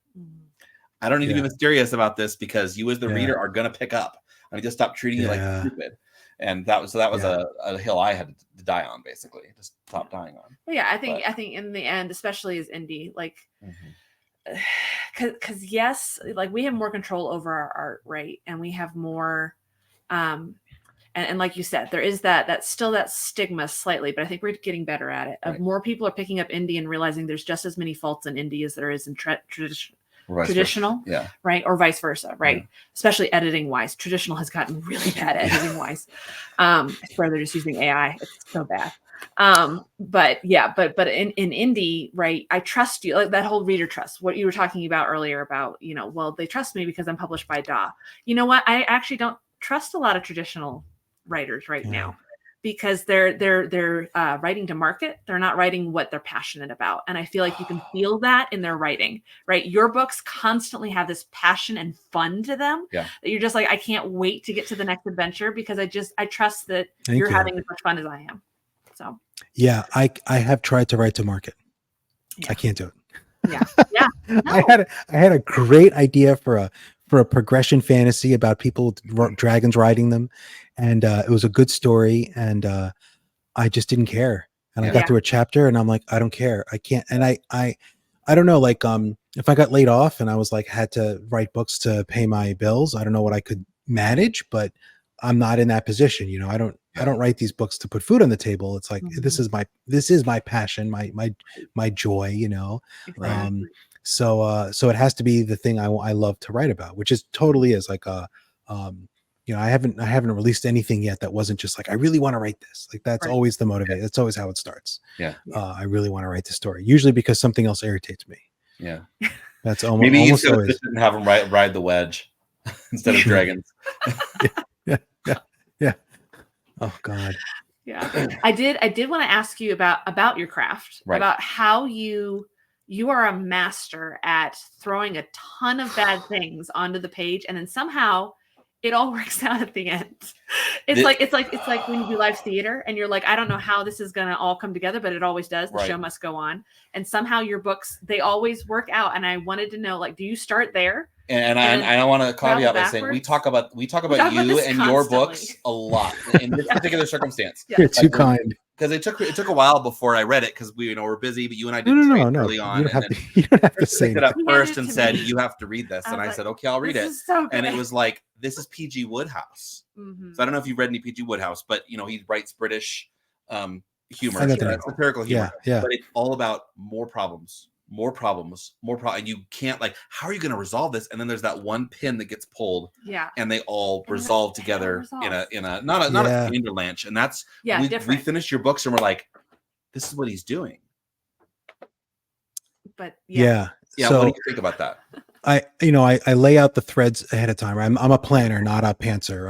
Speaker 1: I don't need to be mysterious about this, because you as the reader are going to pick up. I mean, just stop treating you like stupid. And that was a hill I had to die on, basically. Just stop dying on.
Speaker 2: Well, yeah, I think in the end, especially as indie, like, because yes, like, we have more control over our art, right? And we have more, and like you said, there is that still that stigma slightly, but I think we're getting better at it. Of more people are picking up indie and realizing there's just as many faults in indie as there is in traditional, right, or vice versa, right? Especially editing wise, traditional has gotten really bad editing wise. I swear they're just using AI. It's so bad. But in indie, right, I trust you, like that whole reader trust, what you were talking about earlier about, well, they trust me because I'm published by DA. You know what? I actually don't trust a lot of traditional writers right now, because they're writing to market. They're not writing what they're passionate about. And I feel like you can feel that in their writing, right? Your books constantly have this passion and fun to them that you're just like, I can't wait to get to the next adventure, because I trust that you're having as much fun as I am. So
Speaker 3: yeah, I have tried to write to market. I can't do it.
Speaker 2: No.
Speaker 3: I had a great idea for a progression fantasy about people, dragons riding them, and it was a good story, and I just didn't care. And I got through a chapter, and I'm like, I don't care. I can't. And I don't know, like, if I got laid off and I was like, had to write books to pay my bills, I don't know what I could manage, but I'm not in that position. I don't write these books to put food on the table. It's like, this is my passion, my joy, So it has to be the thing I love to write about, which is totally is like I haven't released anything yet that wasn't just like, I really want to write this. Like, that's always the motivator. That's always how it starts. I really want to write this story, usually because something else irritates me. That's almost
Speaker 1: maybe you should
Speaker 3: always
Speaker 1: have them ride the wedge instead of dragons.
Speaker 3: Yeah. Oh God.
Speaker 2: Yeah. I did want to ask you about your craft, about how you are a master at throwing a ton of bad things onto the page, and then somehow it all works out at the end. It's like when you do live theater and you're like, I don't know how this is gonna all come together, but it always does. The show must go on. And somehow your books, they always work out. And I wanted to know, like, do you start there?
Speaker 1: And I want to caveat by saying we talk about you and your books a lot in this particular circumstance.
Speaker 3: You're too kind.
Speaker 1: because it took a while before I read it because we we're busy, but you and I did trade early on.
Speaker 3: You don't have to say
Speaker 1: it up first and said you have to read this, and I said okay, I'll read it.
Speaker 2: So
Speaker 1: and it was like, this is P.G. Wodehouse. So I don't know if you've read any P.G. Wodehouse, but he writes British humor, satirical humor.
Speaker 3: Yeah.
Speaker 1: But it's all about more problems, and you can't, like, how are you going to resolve this? And then there's that one pin that gets pulled, and they all resolve together in a not a Kinderlanche. And that's we finished your books and we're like, this is what he's doing.
Speaker 2: But
Speaker 3: so,
Speaker 1: what do you think about that?
Speaker 3: I lay out the threads ahead of time. I'm a planner, not a pantser.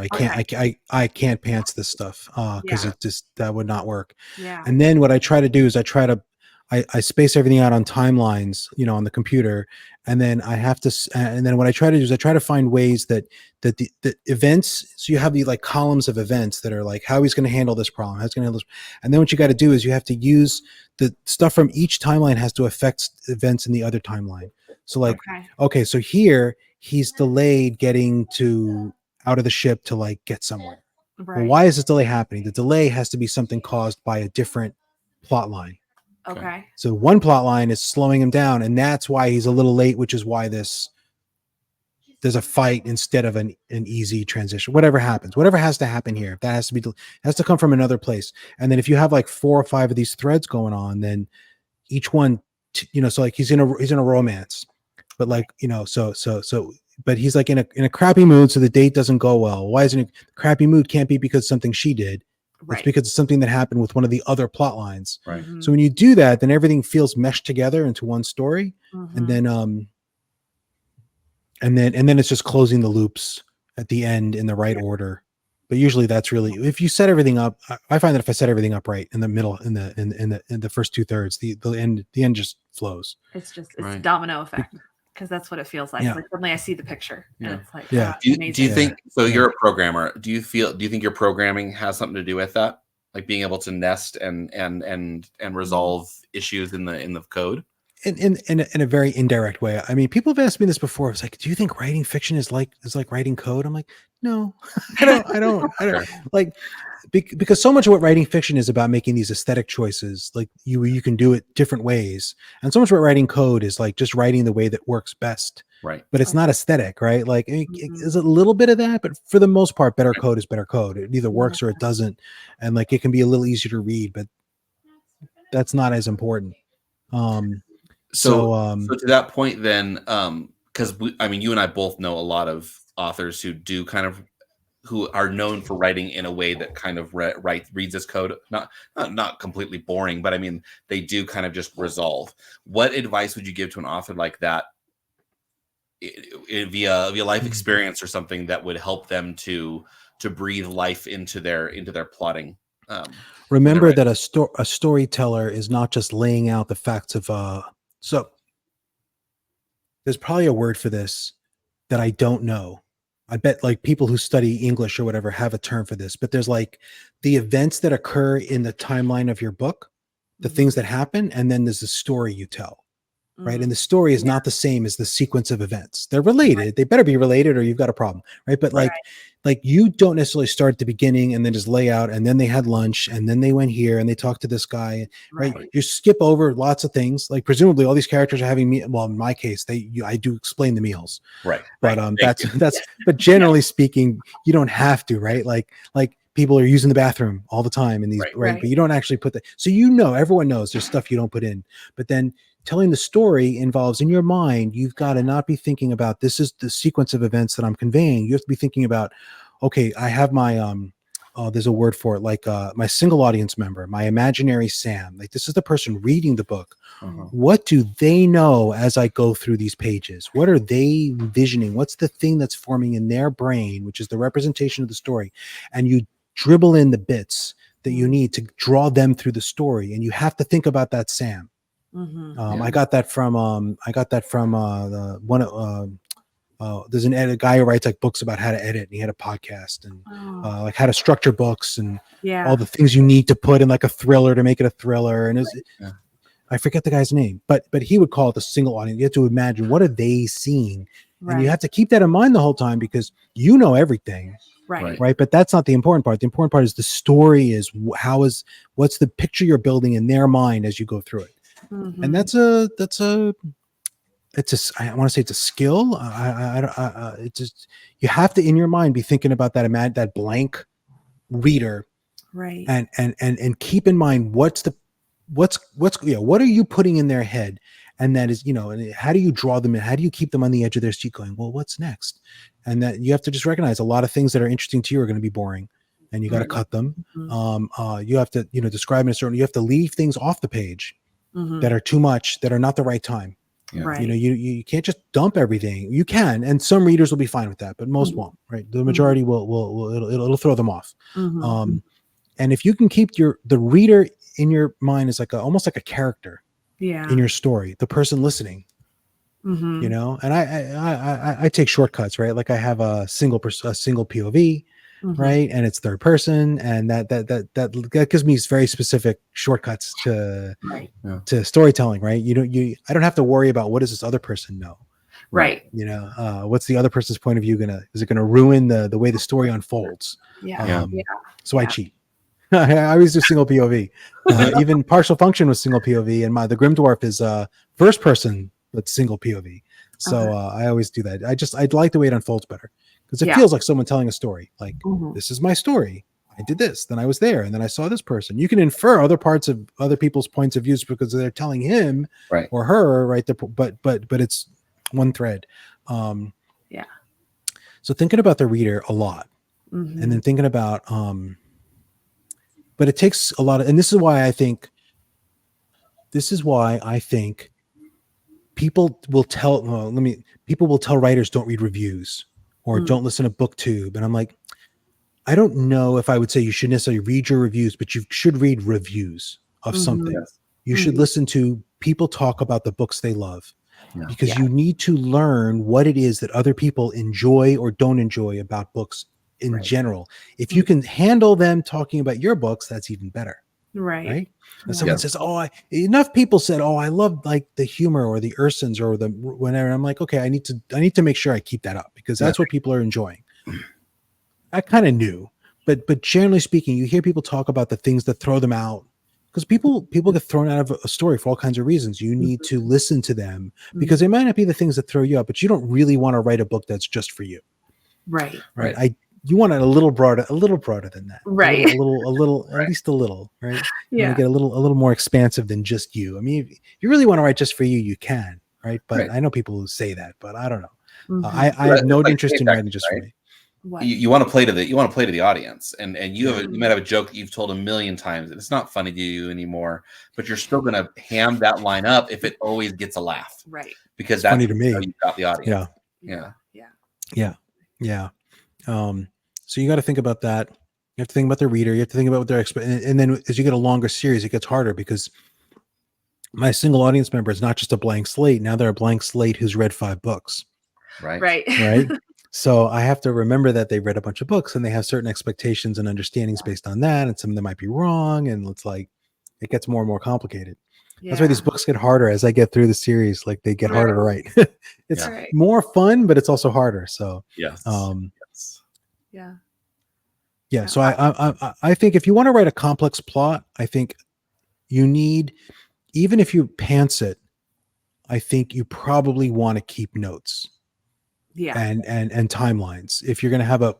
Speaker 3: I can't pants this stuff because it just, that would not work. And then what I try to do is I space everything out on timelines, on the computer, and then and then what I try to do is I try to find ways that the events, so you have these like columns of events that are like how he's going to handle this problem, how he's going to handle this, and then what you got to do is you have to use the stuff from each timeline has to affect events in the other timeline. So like, okay, so here he's delayed getting out of the ship to like get somewhere. Well, why is this delay happening? The delay has to be something caused by a different plot line.
Speaker 2: Okay.
Speaker 3: So one plot line is slowing him down, and that's why he's a little late, which is why there's a fight instead of an easy transition. Whatever happens, whatever has to happen here, that has to come from another place. And then if you have like 4 or 5 of these threads going on, then each one, so like he's in a romance, but like but he's like in a crappy mood, so the date doesn't go well. Why isn't it crappy mood? Can't be because something she did. It's because it's something that happened with one of the other plot lines.
Speaker 1: Right.
Speaker 3: So when you do that, then everything feels meshed together into one story. And then it's just closing the loops at the end in the right order. But usually that's really, if you set everything up, I find that if I set everything up right in the middle, in the first 2/3, the end just flows.
Speaker 2: It's a domino effect. Because that's what it feels like. Like suddenly I see the picture. And it's like,
Speaker 1: do you think so? You're a programmer. Do you think your programming has something to do with that? Like being able to nest and resolve issues in the code?
Speaker 3: In a very indirect way. I mean, people have asked me this before. It's like, do you think writing fiction is like writing code? I'm like, no, I don't like, because so much of what writing fiction is about making these aesthetic choices. Like you can do it different ways. And so much of what writing code is like just writing the way that works best.
Speaker 1: Right.
Speaker 3: But it's not aesthetic, right? Like it's a little bit of that, but for the most part, better code is better code. It either works or it doesn't. And like, it can be a little easier to read, but that's not as important.
Speaker 1: So to that point, then, because you and I both know a lot of authors who are known for writing in a way that kind of reads as code, not completely boring, but I mean, they do kind of just resolve. What advice would you give to an author like that via life experience or something that would help them to breathe life into their plotting?
Speaker 3: Remember that a storyteller is not just laying out the facts of so there's probably a word for this that I don't know. I bet like people who study English or whatever have a term for this, but there's like the events that occur in the timeline of your book, the things that happen, and then there's the story you tell, right? And the story is not the same as the sequence of events. They're related. They better be related or you've got a problem, right? But like you don't necessarily start at the beginning and then just lay out, and then they had lunch and then they went here and they talked to this guy, right? You skip over lots of things. Like presumably all these characters are having well, in my case, I do explain the meals,
Speaker 1: right?
Speaker 3: But but generally speaking, you don't have to, right? Like people are using the bathroom all the time in these, right? But you don't actually put that. So everyone knows there's stuff you don't put in, but then telling the story involves, in your mind, you've got to not be thinking about this is the sequence of events that I'm conveying. You have to be thinking about, okay, I have my there's a word for it, like my single audience member, my imaginary Sam. Like this is the person reading the book. What do they know as I go through these pages? What are they envisioning? What's the thing that's forming in their brain, which is the representation of the story? And you dribble in the bits that you need to draw them through the story, and you have to think about that Sam. I got that from the one. There's a guy who writes like books about how to edit, and he had a podcast and like how to structure books and all the things you need to put in like a thriller to make it a thriller. And I forget the guy's name, but he would call it the single audience. You have to imagine what are they seeing, and you have to keep that in mind the whole time because you know everything. Right. But that's not the important part. The important part is the story is what's the picture you're building in their mind as you go through it. Mm-hmm. And I want to say it's a skill. It's just, you have to in your mind be thinking about that blank reader,
Speaker 2: right?
Speaker 3: And keep in mind what are you putting in their head, and that is, and how do you draw them in? How do you keep them on the edge of their seat, going, well, what's next? And that you have to just recognize a lot of things that are interesting to you are going to be boring, and you got to cut them. Mm-hmm. You have to describe in a certain. You have to leave things off the page that are too much, that are not the right time.
Speaker 1: Yeah.
Speaker 2: Right.
Speaker 3: You can't just dump everything. You can, and some readers will be fine with that, but most won't. Right. The majority will it'll throw them off. Mm-hmm. And if you can keep the reader in your mind is almost like a character.
Speaker 2: Yeah.
Speaker 3: In your story, the person listening.
Speaker 2: Mm-hmm.
Speaker 3: And I take shortcuts, right? Like I have a single POV. Right, and it's third person, and that gives me very specific shortcuts to storytelling. Right, I don't have to worry about what does this other person know.
Speaker 2: Right,
Speaker 3: what's the other person's point of view is it gonna ruin the way the story unfolds? So I cheat. I always do single POV. Even Partial Function was single POV, and the Grim Dwarf is first person but single POV. So I always do that. I like the way it unfolds better. Because it feels like someone telling a story. Like, this is my story. I did this, then I was there, and then I saw this person. You can infer other parts of other people's points of views because they're telling him or her, right? But it's one thread. So thinking about the reader a lot, and then thinking about, but it takes a lot of, and this is why I think people will tell writers don't read reviews. Or don't listen to BookTube. And I'm like, I don't know if I would say you should necessarily read your reviews, but you should read reviews of something. You should listen to people talk about the books they love, because you need to learn what it is that other people enjoy or don't enjoy about books in general. If you can handle them talking about your books, that's even better. Right. And someone says, enough people said, I love like the humor or the Ursins or the whenever. I'm like, okay, I need to make sure I keep that up, because that's what people are enjoying. I kind of knew, but generally speaking, you hear people talk about the things that throw them out, because people get thrown out of a story for all kinds of reasons. You need to listen to them, because they might not be the things that throw you out, but you don't really want to write a book that's just for you.
Speaker 2: Right.
Speaker 3: You want it a little broader than that.
Speaker 2: Right.
Speaker 3: A little, at least a little, right? You want to get a little more expansive than just you. I mean, if you really want to write just for you, you can, right? But I know people who say that, but I don't know. I have no interest in writing just for me.
Speaker 1: You want to play to the audience, and you might have a joke that you've told a million times and it's not funny to you anymore, but you're still going to ham that line up if it always gets a laugh,
Speaker 2: right?
Speaker 1: Because that's
Speaker 3: funny to me.
Speaker 1: How you got the audience.
Speaker 3: Yeah. So you got to think about that. You have to think about the reader. You have to think about what they're and then as you get a longer series, it gets harder, because my single audience member is not just a blank slate. Now they're a blank slate who's read 5 books.
Speaker 2: Right.
Speaker 3: So I have to remember that they've read a bunch of books and they have certain expectations and understandings based on that. And some of them might be wrong. And it's like, it gets more and more complicated. That's why these books get harder as I get through the series. Like, they get harder to write. It's more fun, but it's also harder. So, So I think if you want to write a complex plot, I think you need, even if you pants it, I think you probably want to keep notes. And timelines, if you're going to have a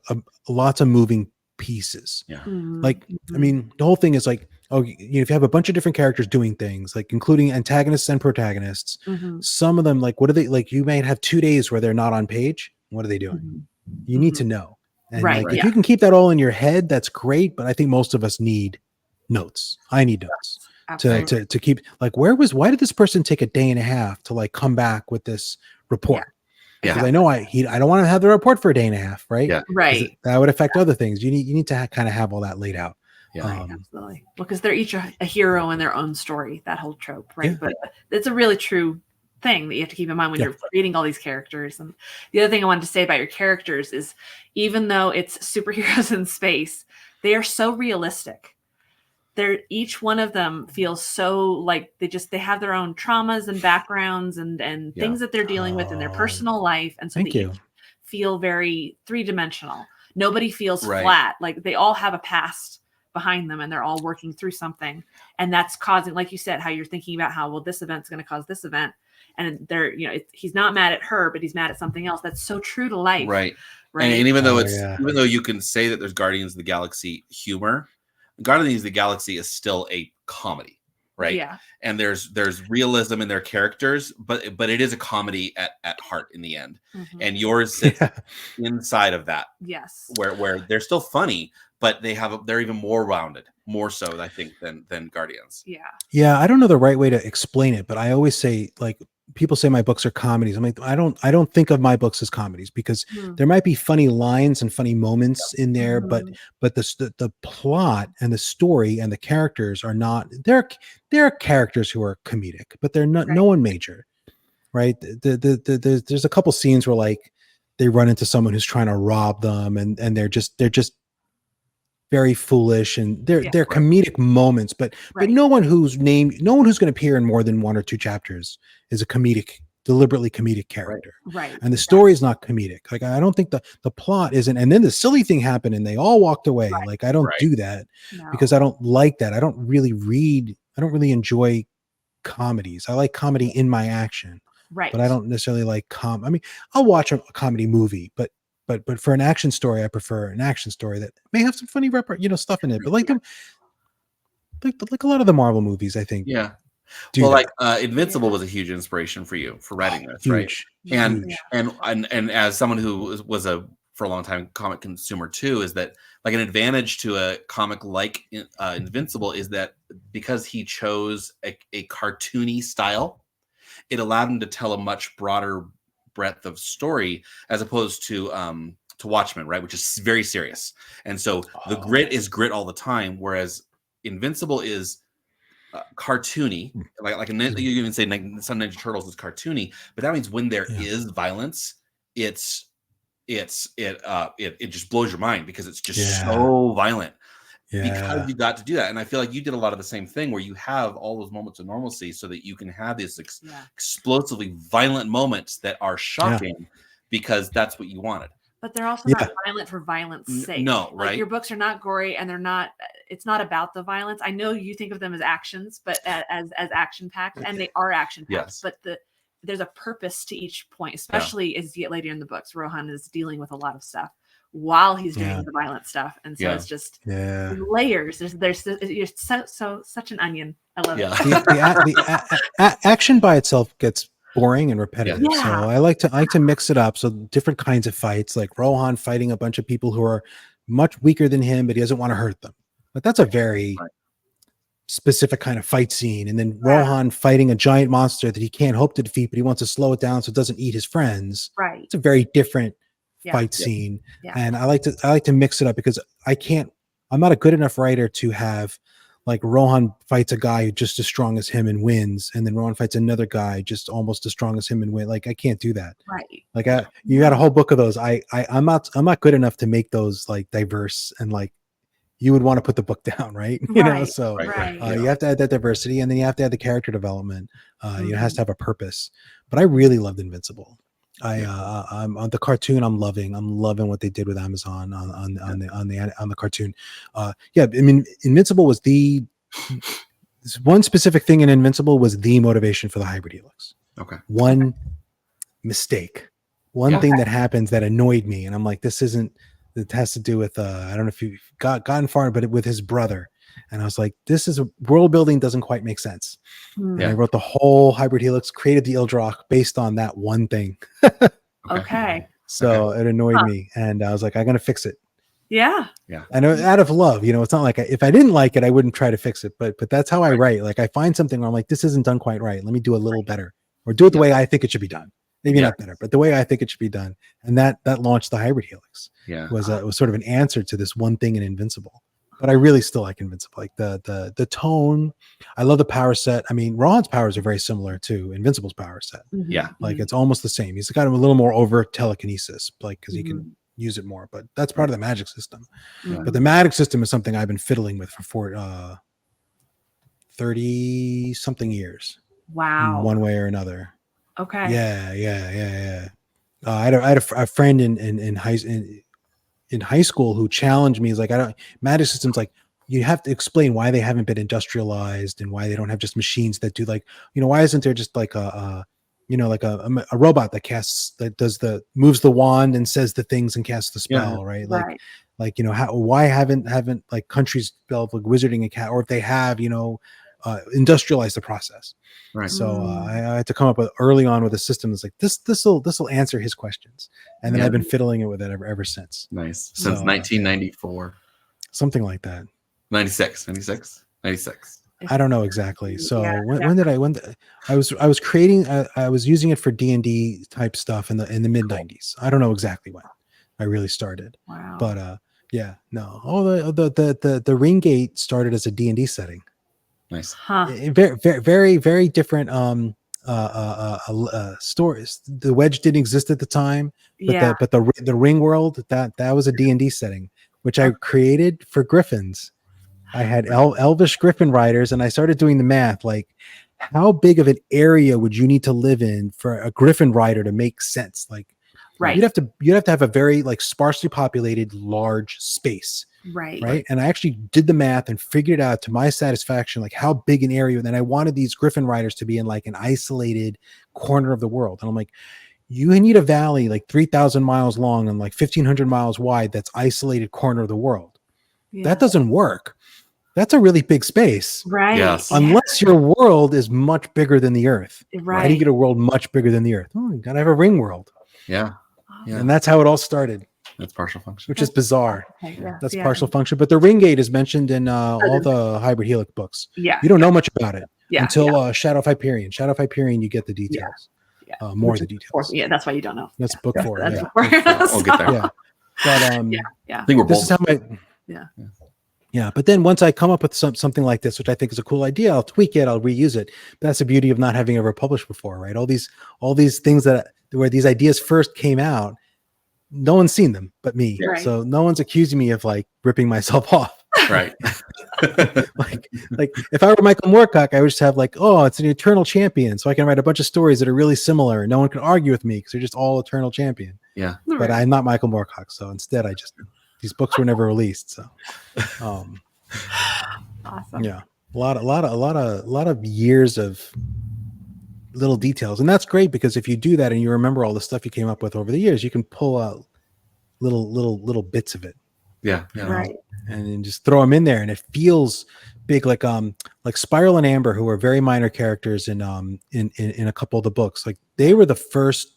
Speaker 3: lots of moving pieces. Like, I mean, the whole thing is like, if you have a bunch of different characters doing things, like including antagonists and protagonists, some of them, like, what are they, like, you might have 2 days where they're not on page. What are they doing? You need to know. And if you can keep that all in your head, that's great. But I think most of us need notes. I need notes to keep, like, why did this person take a day and a half to like come back with this report? Because I know I don't want to have the report for a day and a half, right?
Speaker 2: Right.
Speaker 3: That would affect other things. You need to kind of have all that laid out.
Speaker 2: Absolutely. Well, because they're each a hero in their own story, that whole trope, right? But it's a really true thing that you have to keep in mind when you're creating all these characters. And the other thing I wanted to say about your characters is, even though it's superheroes in space, they are so realistic. Each one of them feels so like they have their own traumas and backgrounds and things that they're dealing with in their personal life, and so they each feel very 3-dimensional. Nobody feels flat. Like they all have a past behind them and they're all working through something. And that's causing, like you said, how you're thinking about how, well, this event's going to cause this event. And they're, he's not mad at her, but he's mad at something else. That's so true to life.
Speaker 1: Right. And even though even though you can say that there's Guardians of the Galaxy humor, Guardians of the Galaxy is still a comedy. Right.
Speaker 2: Yeah.
Speaker 1: And there's realism in their characters, but it is a comedy at heart in the end. And yours sits inside of that.
Speaker 2: Yes.
Speaker 1: Where they're still funny, but they're even more rounded, more so, I think, than Guardians.
Speaker 2: Yeah.
Speaker 3: Yeah. I don't know the right way to explain it, but I always say, like, people say my books are comedies. I'm like, I don't think of my books as comedies, because there might be funny lines and funny moments in there, but the plot and the story and the characters are not. There are characters who are comedic, but they're not no one major, right? There's a couple scenes where, like, they run into someone who's trying to rob them, and they're just very foolish, and they're comedic moments, but no one who's going to appear in more than 1 or 2 chapters is a deliberately comedic character.
Speaker 2: Right.
Speaker 3: And the story is not comedic. Like, I don't think the plot isn't, and then the silly thing happened and they all walked away. Right. Like, I don't do that because I don't like that. I don't really enjoy comedies. I like comedy in my action.
Speaker 2: Right.
Speaker 3: But I don't necessarily like I'll watch a comedy movie, but for an action story, I prefer an action story that may have some funny stuff in it. But like a lot of the Marvel movies, I think.
Speaker 1: Yeah. Well, Invincible was a huge inspiration for you for writing this, right? And as someone who was for a long time comic consumer too, is that, like, an advantage to a comic like Invincible is that because he chose a cartoony style, it allowed him to tell a much broader breadth of story as opposed to Watchmen, right, which is very serious. And so the grit is grit all the time, whereas Invincible is cartoony. Like you even say some Ninja Turtles is cartoony, but that means when there is violence, it just blows your mind because it's just so violent. Because you got to do that. And I feel like you did a lot of the same thing, where you have all those moments of normalcy so that you can have these explosively violent moments that are shocking because that's what you wanted.
Speaker 2: But they're also not violent for violence sake.
Speaker 1: No, right?
Speaker 2: Like, your books are not gory, and it's not about the violence. I know you think of them as actions, but as action packed, and they are action packed, but there's a purpose to each point, especially as you get later in the books. Rohan is dealing with a lot of stuff while he's doing the violent stuff, and so it's just layers. There's you're such an onion. I love it.
Speaker 3: The action by itself gets boring and repetitive, so I like to mix it up. So different kinds of fights, like Rohan fighting a bunch of people who are much weaker than him, but he doesn't want to hurt them. But that's a very specific kind of fight scene. And then Rohan fighting a giant monster that he can't hope to defeat, but he wants to slow it down so it doesn't eat his friends.
Speaker 2: Right.
Speaker 3: It's a very different fight scene. And I like to mix it up, because I'm not a good enough writer to have, like, Rohan fights a guy just as strong as him and wins, and then Rohan fights another guy just almost as strong as him and win. Like, I can't do that.
Speaker 2: Right.
Speaker 3: Like, you got a whole book of those. I'm not good enough to make those, like, diverse, and, like, you would want to put the book down, right? So you have to add that diversity, and then you have to add the character development. It has to have a purpose. But I really loved Invincible. I'm on the cartoon. I'm loving what they did with Amazon on the cartoon. I mean, Invincible was one specific thing in Invincible was the motivation for the Hybrid Helix.
Speaker 1: Okay.
Speaker 3: One mistake, one thing that happens that annoyed me, and I'm like, this isn't. It has to do with I don't know if you've gotten far, but with his brother. And I was like, this is world building doesn't quite make sense. And I wrote the whole Hybrid Helix, created the Ildrock based on that one thing. So it annoyed me, and I was like, I'm gonna fix it.
Speaker 2: Yeah.
Speaker 3: I know, out of love, it's not like if I didn't like it, I wouldn't try to fix it. But that's how I write. Like, I find something where I'm like, this isn't done quite right. Let me do a little better, or do it the way I think it should be done. Maybe not better, but the way I think it should be done. And that launched the Hybrid Helix. Was sort of an answer to this one thing in Invincible. But I really still like Invincible. Like the tone. I love the power set. I mean, Rohan's powers are very similar to Invincible's power set. Like, it's almost the same. He's got a little more overt telekinesis, like, because he can use it more. But that's part of the magic system. But the magic system is something I've been fiddling with for 30 something years.
Speaker 2: Wow.
Speaker 3: One way or another.
Speaker 2: Okay.
Speaker 3: Yeah. I had a friend in in high school who challenged me. Is like, magic systems, like, you have to explain why they haven't been industrialized and why they don't have just machines that do, like, why isn't there just like a robot that moves the wand and says the things and casts the spell, right? Like, why haven't like countries developed like wizarding and cat, or if they have, industrialized the process.
Speaker 1: Right.
Speaker 3: So I had to come up with early on with a system that's like this will answer his questions, and then I've been fiddling it with it ever since.
Speaker 1: Nice. Since 1994.
Speaker 3: Something like that.
Speaker 1: 96.
Speaker 3: I don't know exactly. So when I was creating, I was using it for D&D type stuff in the mid 90s. I don't know exactly when I really started.
Speaker 2: Wow.
Speaker 3: But the ring gate started as a D&D setting.
Speaker 1: Nice.
Speaker 3: Very, very, very, very different stories. The wedge didn't exist at the time, but the ring world, that was a D&D setting, which I created for griffins. I had elvish griffin riders, and I started doing the math, like, how big of an area would you need to live in for a griffin rider to make sense? Like, you'd have to have a very like sparsely populated large space. Right. And I actually did the math and figured it out to my satisfaction, like how big an area. And then I wanted these griffin riders to be in like an isolated corner of the world. And I'm like, you need a valley like 3,000 miles long and like 1,500 miles wide that's isolated corner of the world. That doesn't work. That's a really big space.
Speaker 2: Right.
Speaker 1: Yes.
Speaker 3: Unless your world is much bigger than the Earth.
Speaker 2: Right.
Speaker 3: How do you get a world much bigger than the Earth? Oh, you gotta have a ring world.
Speaker 1: Yeah.
Speaker 3: And that's how it all started.
Speaker 1: That's partial function.
Speaker 3: Which is bizarre.
Speaker 2: Okay,
Speaker 3: that's partial function. But the ring gate is mentioned in all the Hybrid Helix books.
Speaker 2: Yeah.
Speaker 3: You don't know much about it until Shadow of Hyperion. Shadow of Hyperion, you get the details. More of the details.
Speaker 2: Yeah, that's why you don't know.
Speaker 3: That's book 4.
Speaker 2: That's
Speaker 1: We'll get there.
Speaker 3: Yeah. But
Speaker 1: I think we're both.
Speaker 3: This is how but then once I come up with something like this, which I think is a cool idea, I'll tweak it, I'll reuse it. But that's the beauty of not having ever published before, right? All these things where these ideas first came out, no one's seen them but me.
Speaker 2: Right.
Speaker 3: So no one's accusing me of like ripping myself off.
Speaker 1: Right.
Speaker 3: like if I were Michael Moorcock, I would just have like, oh, it's an eternal champion. So I can write a bunch of stories that are really similar and no one can argue with me because they're just all eternal champion.
Speaker 1: Yeah.
Speaker 3: But I'm not Michael Moorcock. So instead these books were never released. So
Speaker 2: awesome.
Speaker 3: Yeah. A lot of years of little details. And that's great because if you do that and you remember all the stuff you came up with over the years, you can pull out little bits of it.
Speaker 1: Yeah.
Speaker 2: Right.
Speaker 3: And then just throw them in there, and it feels big, like Spiral and Amber, who are very minor characters in a couple of the books. Like they were the first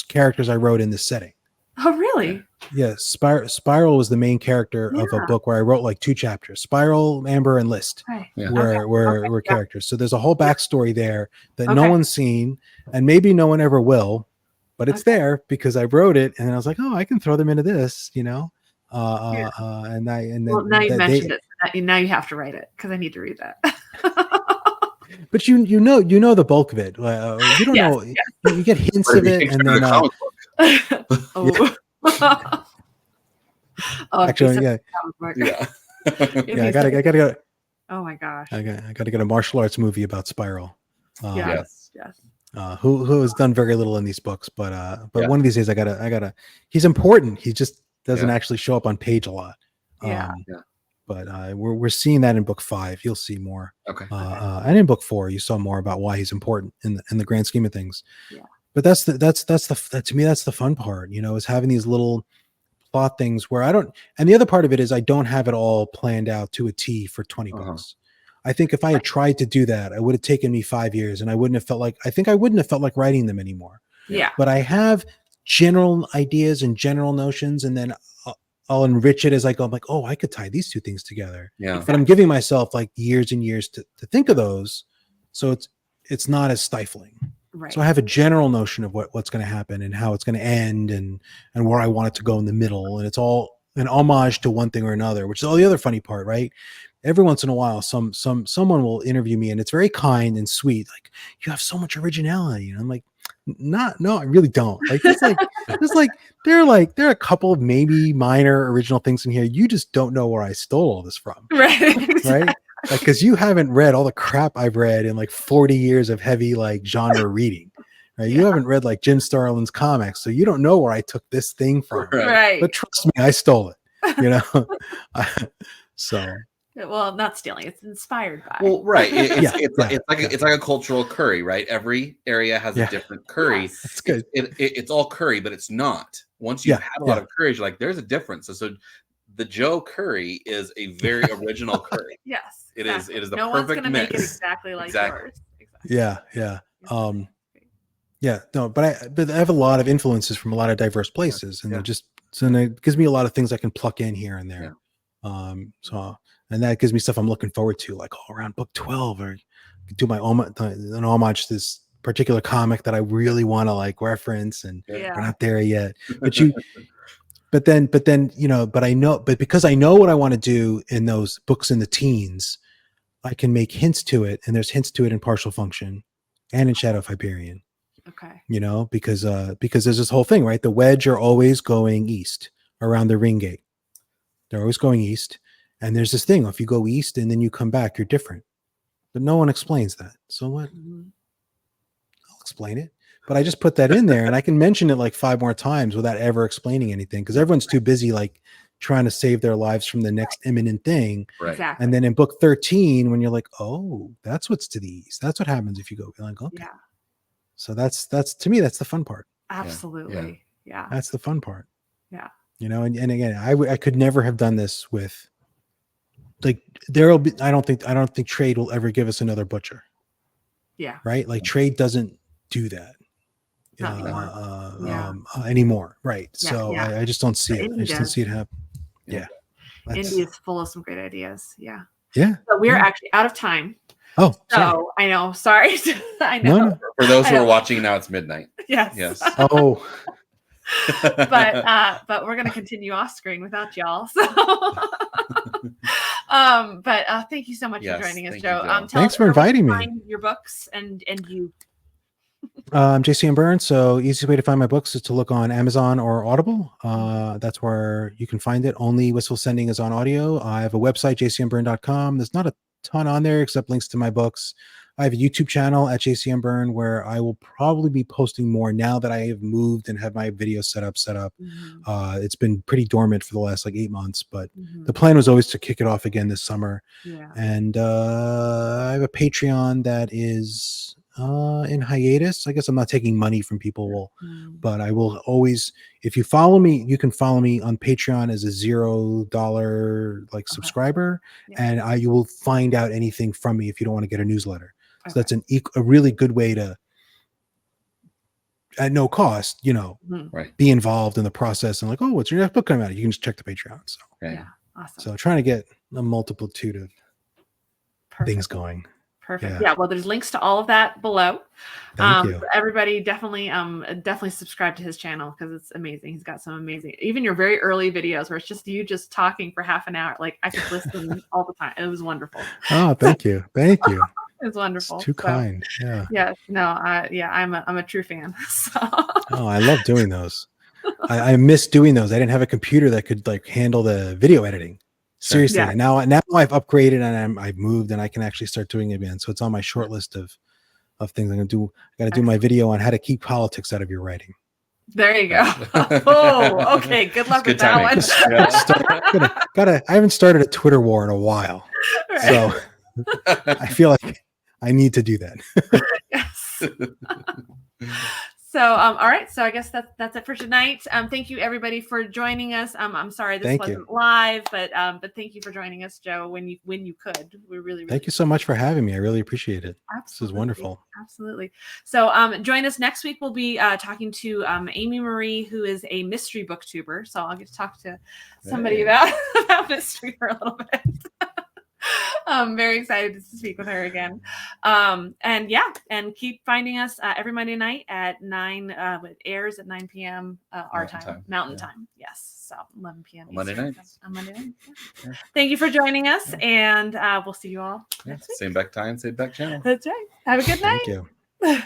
Speaker 3: characters I wrote in this setting.
Speaker 2: Oh, really?
Speaker 3: Yeah. Spiral was the main character of a book where I wrote like 2 chapters. Spiral, Amber, and List were characters. So there's a whole backstory there that no one's seen, and maybe no one ever will, but it's there because I wrote it, and I was like, oh, I can throw them into this, And then
Speaker 2: now you mentioned it. Now you have to write it because I need to read that.
Speaker 3: But you know the bulk of it. You don't know. You get hints of it, and then actually,
Speaker 1: yeah.
Speaker 3: I gotta go.
Speaker 2: Oh my gosh!
Speaker 3: I gotta get a martial arts movie about Spiral.
Speaker 2: Yes.
Speaker 3: Who has done very little in these books, but one of these days I gotta. He's important. He just doesn't actually show up on page a lot. But we're seeing that in book 5. You'll see more.
Speaker 1: Okay.
Speaker 3: And in book 4, you saw more about why he's important in the grand scheme of things.
Speaker 2: Yeah.
Speaker 3: But that's to me, that's the fun part, is having these little plot things where I don't, and the other part of it is I don't have it all planned out to a T for 20 books. I think if I had tried to do that, it would have taken me 5 years and I wouldn't have felt like writing them anymore.
Speaker 2: Yeah.
Speaker 3: But I have general ideas and general notions, and then I'll enrich it as I go. I'm like, oh, I could tie these 2 things together.
Speaker 1: Yeah.
Speaker 3: But I'm giving myself like years and years to think of those. So it's not as stifling.
Speaker 2: Right.
Speaker 3: So I have a general notion of what's going to happen and how it's going to end and where I want it to go in the middle. And it's all an homage to one thing or another, which is all the other funny part, right? Every once in a while, someone will interview me and it's very kind and sweet. Like, you have so much originality. And I'm like, no, I really don't. Like, there are a couple of maybe minor original things in here. You just don't know where I stole all this from.
Speaker 2: Right.
Speaker 3: Right. Like, cause you haven't read all the crap I've read in like 40 years of heavy, like genre reading. Right? You haven't read like Jim Starlin's comics, so you don't know where I took this thing from.
Speaker 2: Right.
Speaker 3: But trust me, I stole it. You know, so.
Speaker 2: Well, not stealing; it's inspired by.
Speaker 1: Well, right. It's like a cultural curry, right? Every area has a different curry.
Speaker 2: Yes.
Speaker 3: That's good.
Speaker 1: It's all curry, but it's not. Once you've had a lot of curries, you're like, there's a difference. So the Joe curry is a very original curry.
Speaker 2: Yes,
Speaker 1: it is. It is the
Speaker 2: no
Speaker 1: perfect
Speaker 2: one's gonna
Speaker 1: mix.
Speaker 2: make it exactly like yours. Exactly.
Speaker 3: Yeah. No, but I have a lot of influences from a lot of diverse places, and it gives me a lot of things I can pluck in here and there. And that gives me stuff I'm looking forward to, like around book 12, or do an homage to this particular comic that I really want to like reference, and we're not there yet. But then, because I know what I want to do in those books in the teens, I can make hints to it, and there's hints to it in Partial Function and in Shadow of Hyperion.
Speaker 2: Okay.
Speaker 3: You know, because there's this whole thing, right? The Wedge are always going east around the ring gate. They're always going east. And there's this thing, if you go east and then you come back, you're different. But no one explains that. So what? I'll explain it. But I just put that in there, and I can mention it like 5 more times without ever explaining anything, because everyone's too busy like trying to save their lives from the next imminent thing.
Speaker 1: Right.
Speaker 2: Exactly.
Speaker 3: And then in book 13, when you're like, oh, that's what's to the east. That's what happens if you go. You're like, okay.
Speaker 2: Yeah.
Speaker 3: So that's to me, that's the fun part.
Speaker 2: Absolutely. Yeah.
Speaker 3: That's the fun part.
Speaker 2: Yeah.
Speaker 3: You know, and again, I could never have done this with, like, I don't think trade will ever give us another Butcher.
Speaker 2: Yeah.
Speaker 3: Right. Like trade doesn't do that anymore. Right.
Speaker 2: Yeah,
Speaker 3: so I just don't see it. I just don't see it happen. Yeah.
Speaker 2: Indy is full of some great ideas. Yeah.
Speaker 3: Yeah.
Speaker 2: So we're actually out of time.
Speaker 3: Oh,
Speaker 2: so I know. Sorry. I know.
Speaker 3: No.
Speaker 1: For those who are watching now, it's midnight.
Speaker 2: Yes.
Speaker 3: Oh.
Speaker 2: but we're gonna continue off screen without y'all. So thank you so much for joining us, Joe.
Speaker 3: Thanks for inviting me.
Speaker 2: Find your books and you.
Speaker 3: JCM Berne. So easiest way to find my books is to look on Amazon or Audible. That's where you can find it. Only Wistful Sending is on audio. I have a website, jcmberne.com. There's not a ton on there except links to my books. I have a YouTube channel at JCM Berne where I will probably be posting more now that I have moved and have my video set up. It's been pretty dormant for the last like 8 months, but the plan was always to kick it off again this summer. And I have a Patreon that is in hiatus. I guess I'm not taking money from people, but I will always, if you follow me, you can follow me on Patreon as a $0 like subscriber, and you will find out anything from me if you don't want to get a newsletter. So that's a really good way to, at no cost, be involved in the process and like, oh, what's your next book coming out? You can just check the Patreon. So
Speaker 2: awesome.
Speaker 3: So trying to get a multitude of things going.
Speaker 2: Perfect. Yeah. Well, there's links to all of that below.
Speaker 3: Thank you.
Speaker 2: Everybody definitely subscribe to his channel because it's amazing. He's got some amazing, even your very early videos where it's just you just talking for half an hour. Like I could listen all the time. It was wonderful.
Speaker 3: Oh, thank you. Thank you.
Speaker 2: It's wonderful.
Speaker 3: It's too kind. Yeah.
Speaker 2: Yes. No. I'm a true fan. So.
Speaker 3: Oh, I love doing those. I miss doing those. I didn't have a computer that could like handle the video editing. Seriously. And now I've upgraded and I've moved and I can actually start doing it again. So it's on my short list of things I'm gonna do. I got to do my video on how to keep politics out of your writing.
Speaker 2: There you go. Oh, okay. Good luck with that one.
Speaker 3: I haven't started a Twitter war in a while, so I feel like I need to do that.
Speaker 2: Yes. So, all right. So I guess that's it for tonight. Thank you everybody for joining us. I'm sorry this wasn't live, but thank you for joining us, Joe, when you could. We really
Speaker 3: thank you so much for having me. I really appreciate it.
Speaker 2: Absolutely.
Speaker 3: This is wonderful.
Speaker 2: Absolutely. So join us next week. We'll be talking to Amy Marie, who is a mystery booktuber. So I'll get to talk to somebody about mystery for a little bit. I'm very excited to speak with her again. And keep finding us every Monday night at 9. It airs at 9 p.m. Our time, Mountain Time. Yes. So 11 p.m.
Speaker 1: Monday night.
Speaker 2: On Monday night. Yeah. Thank you for joining us, and we'll see you all next week.
Speaker 1: Same back time, same back channel.
Speaker 2: That's right. Have a good night.
Speaker 3: Thank you.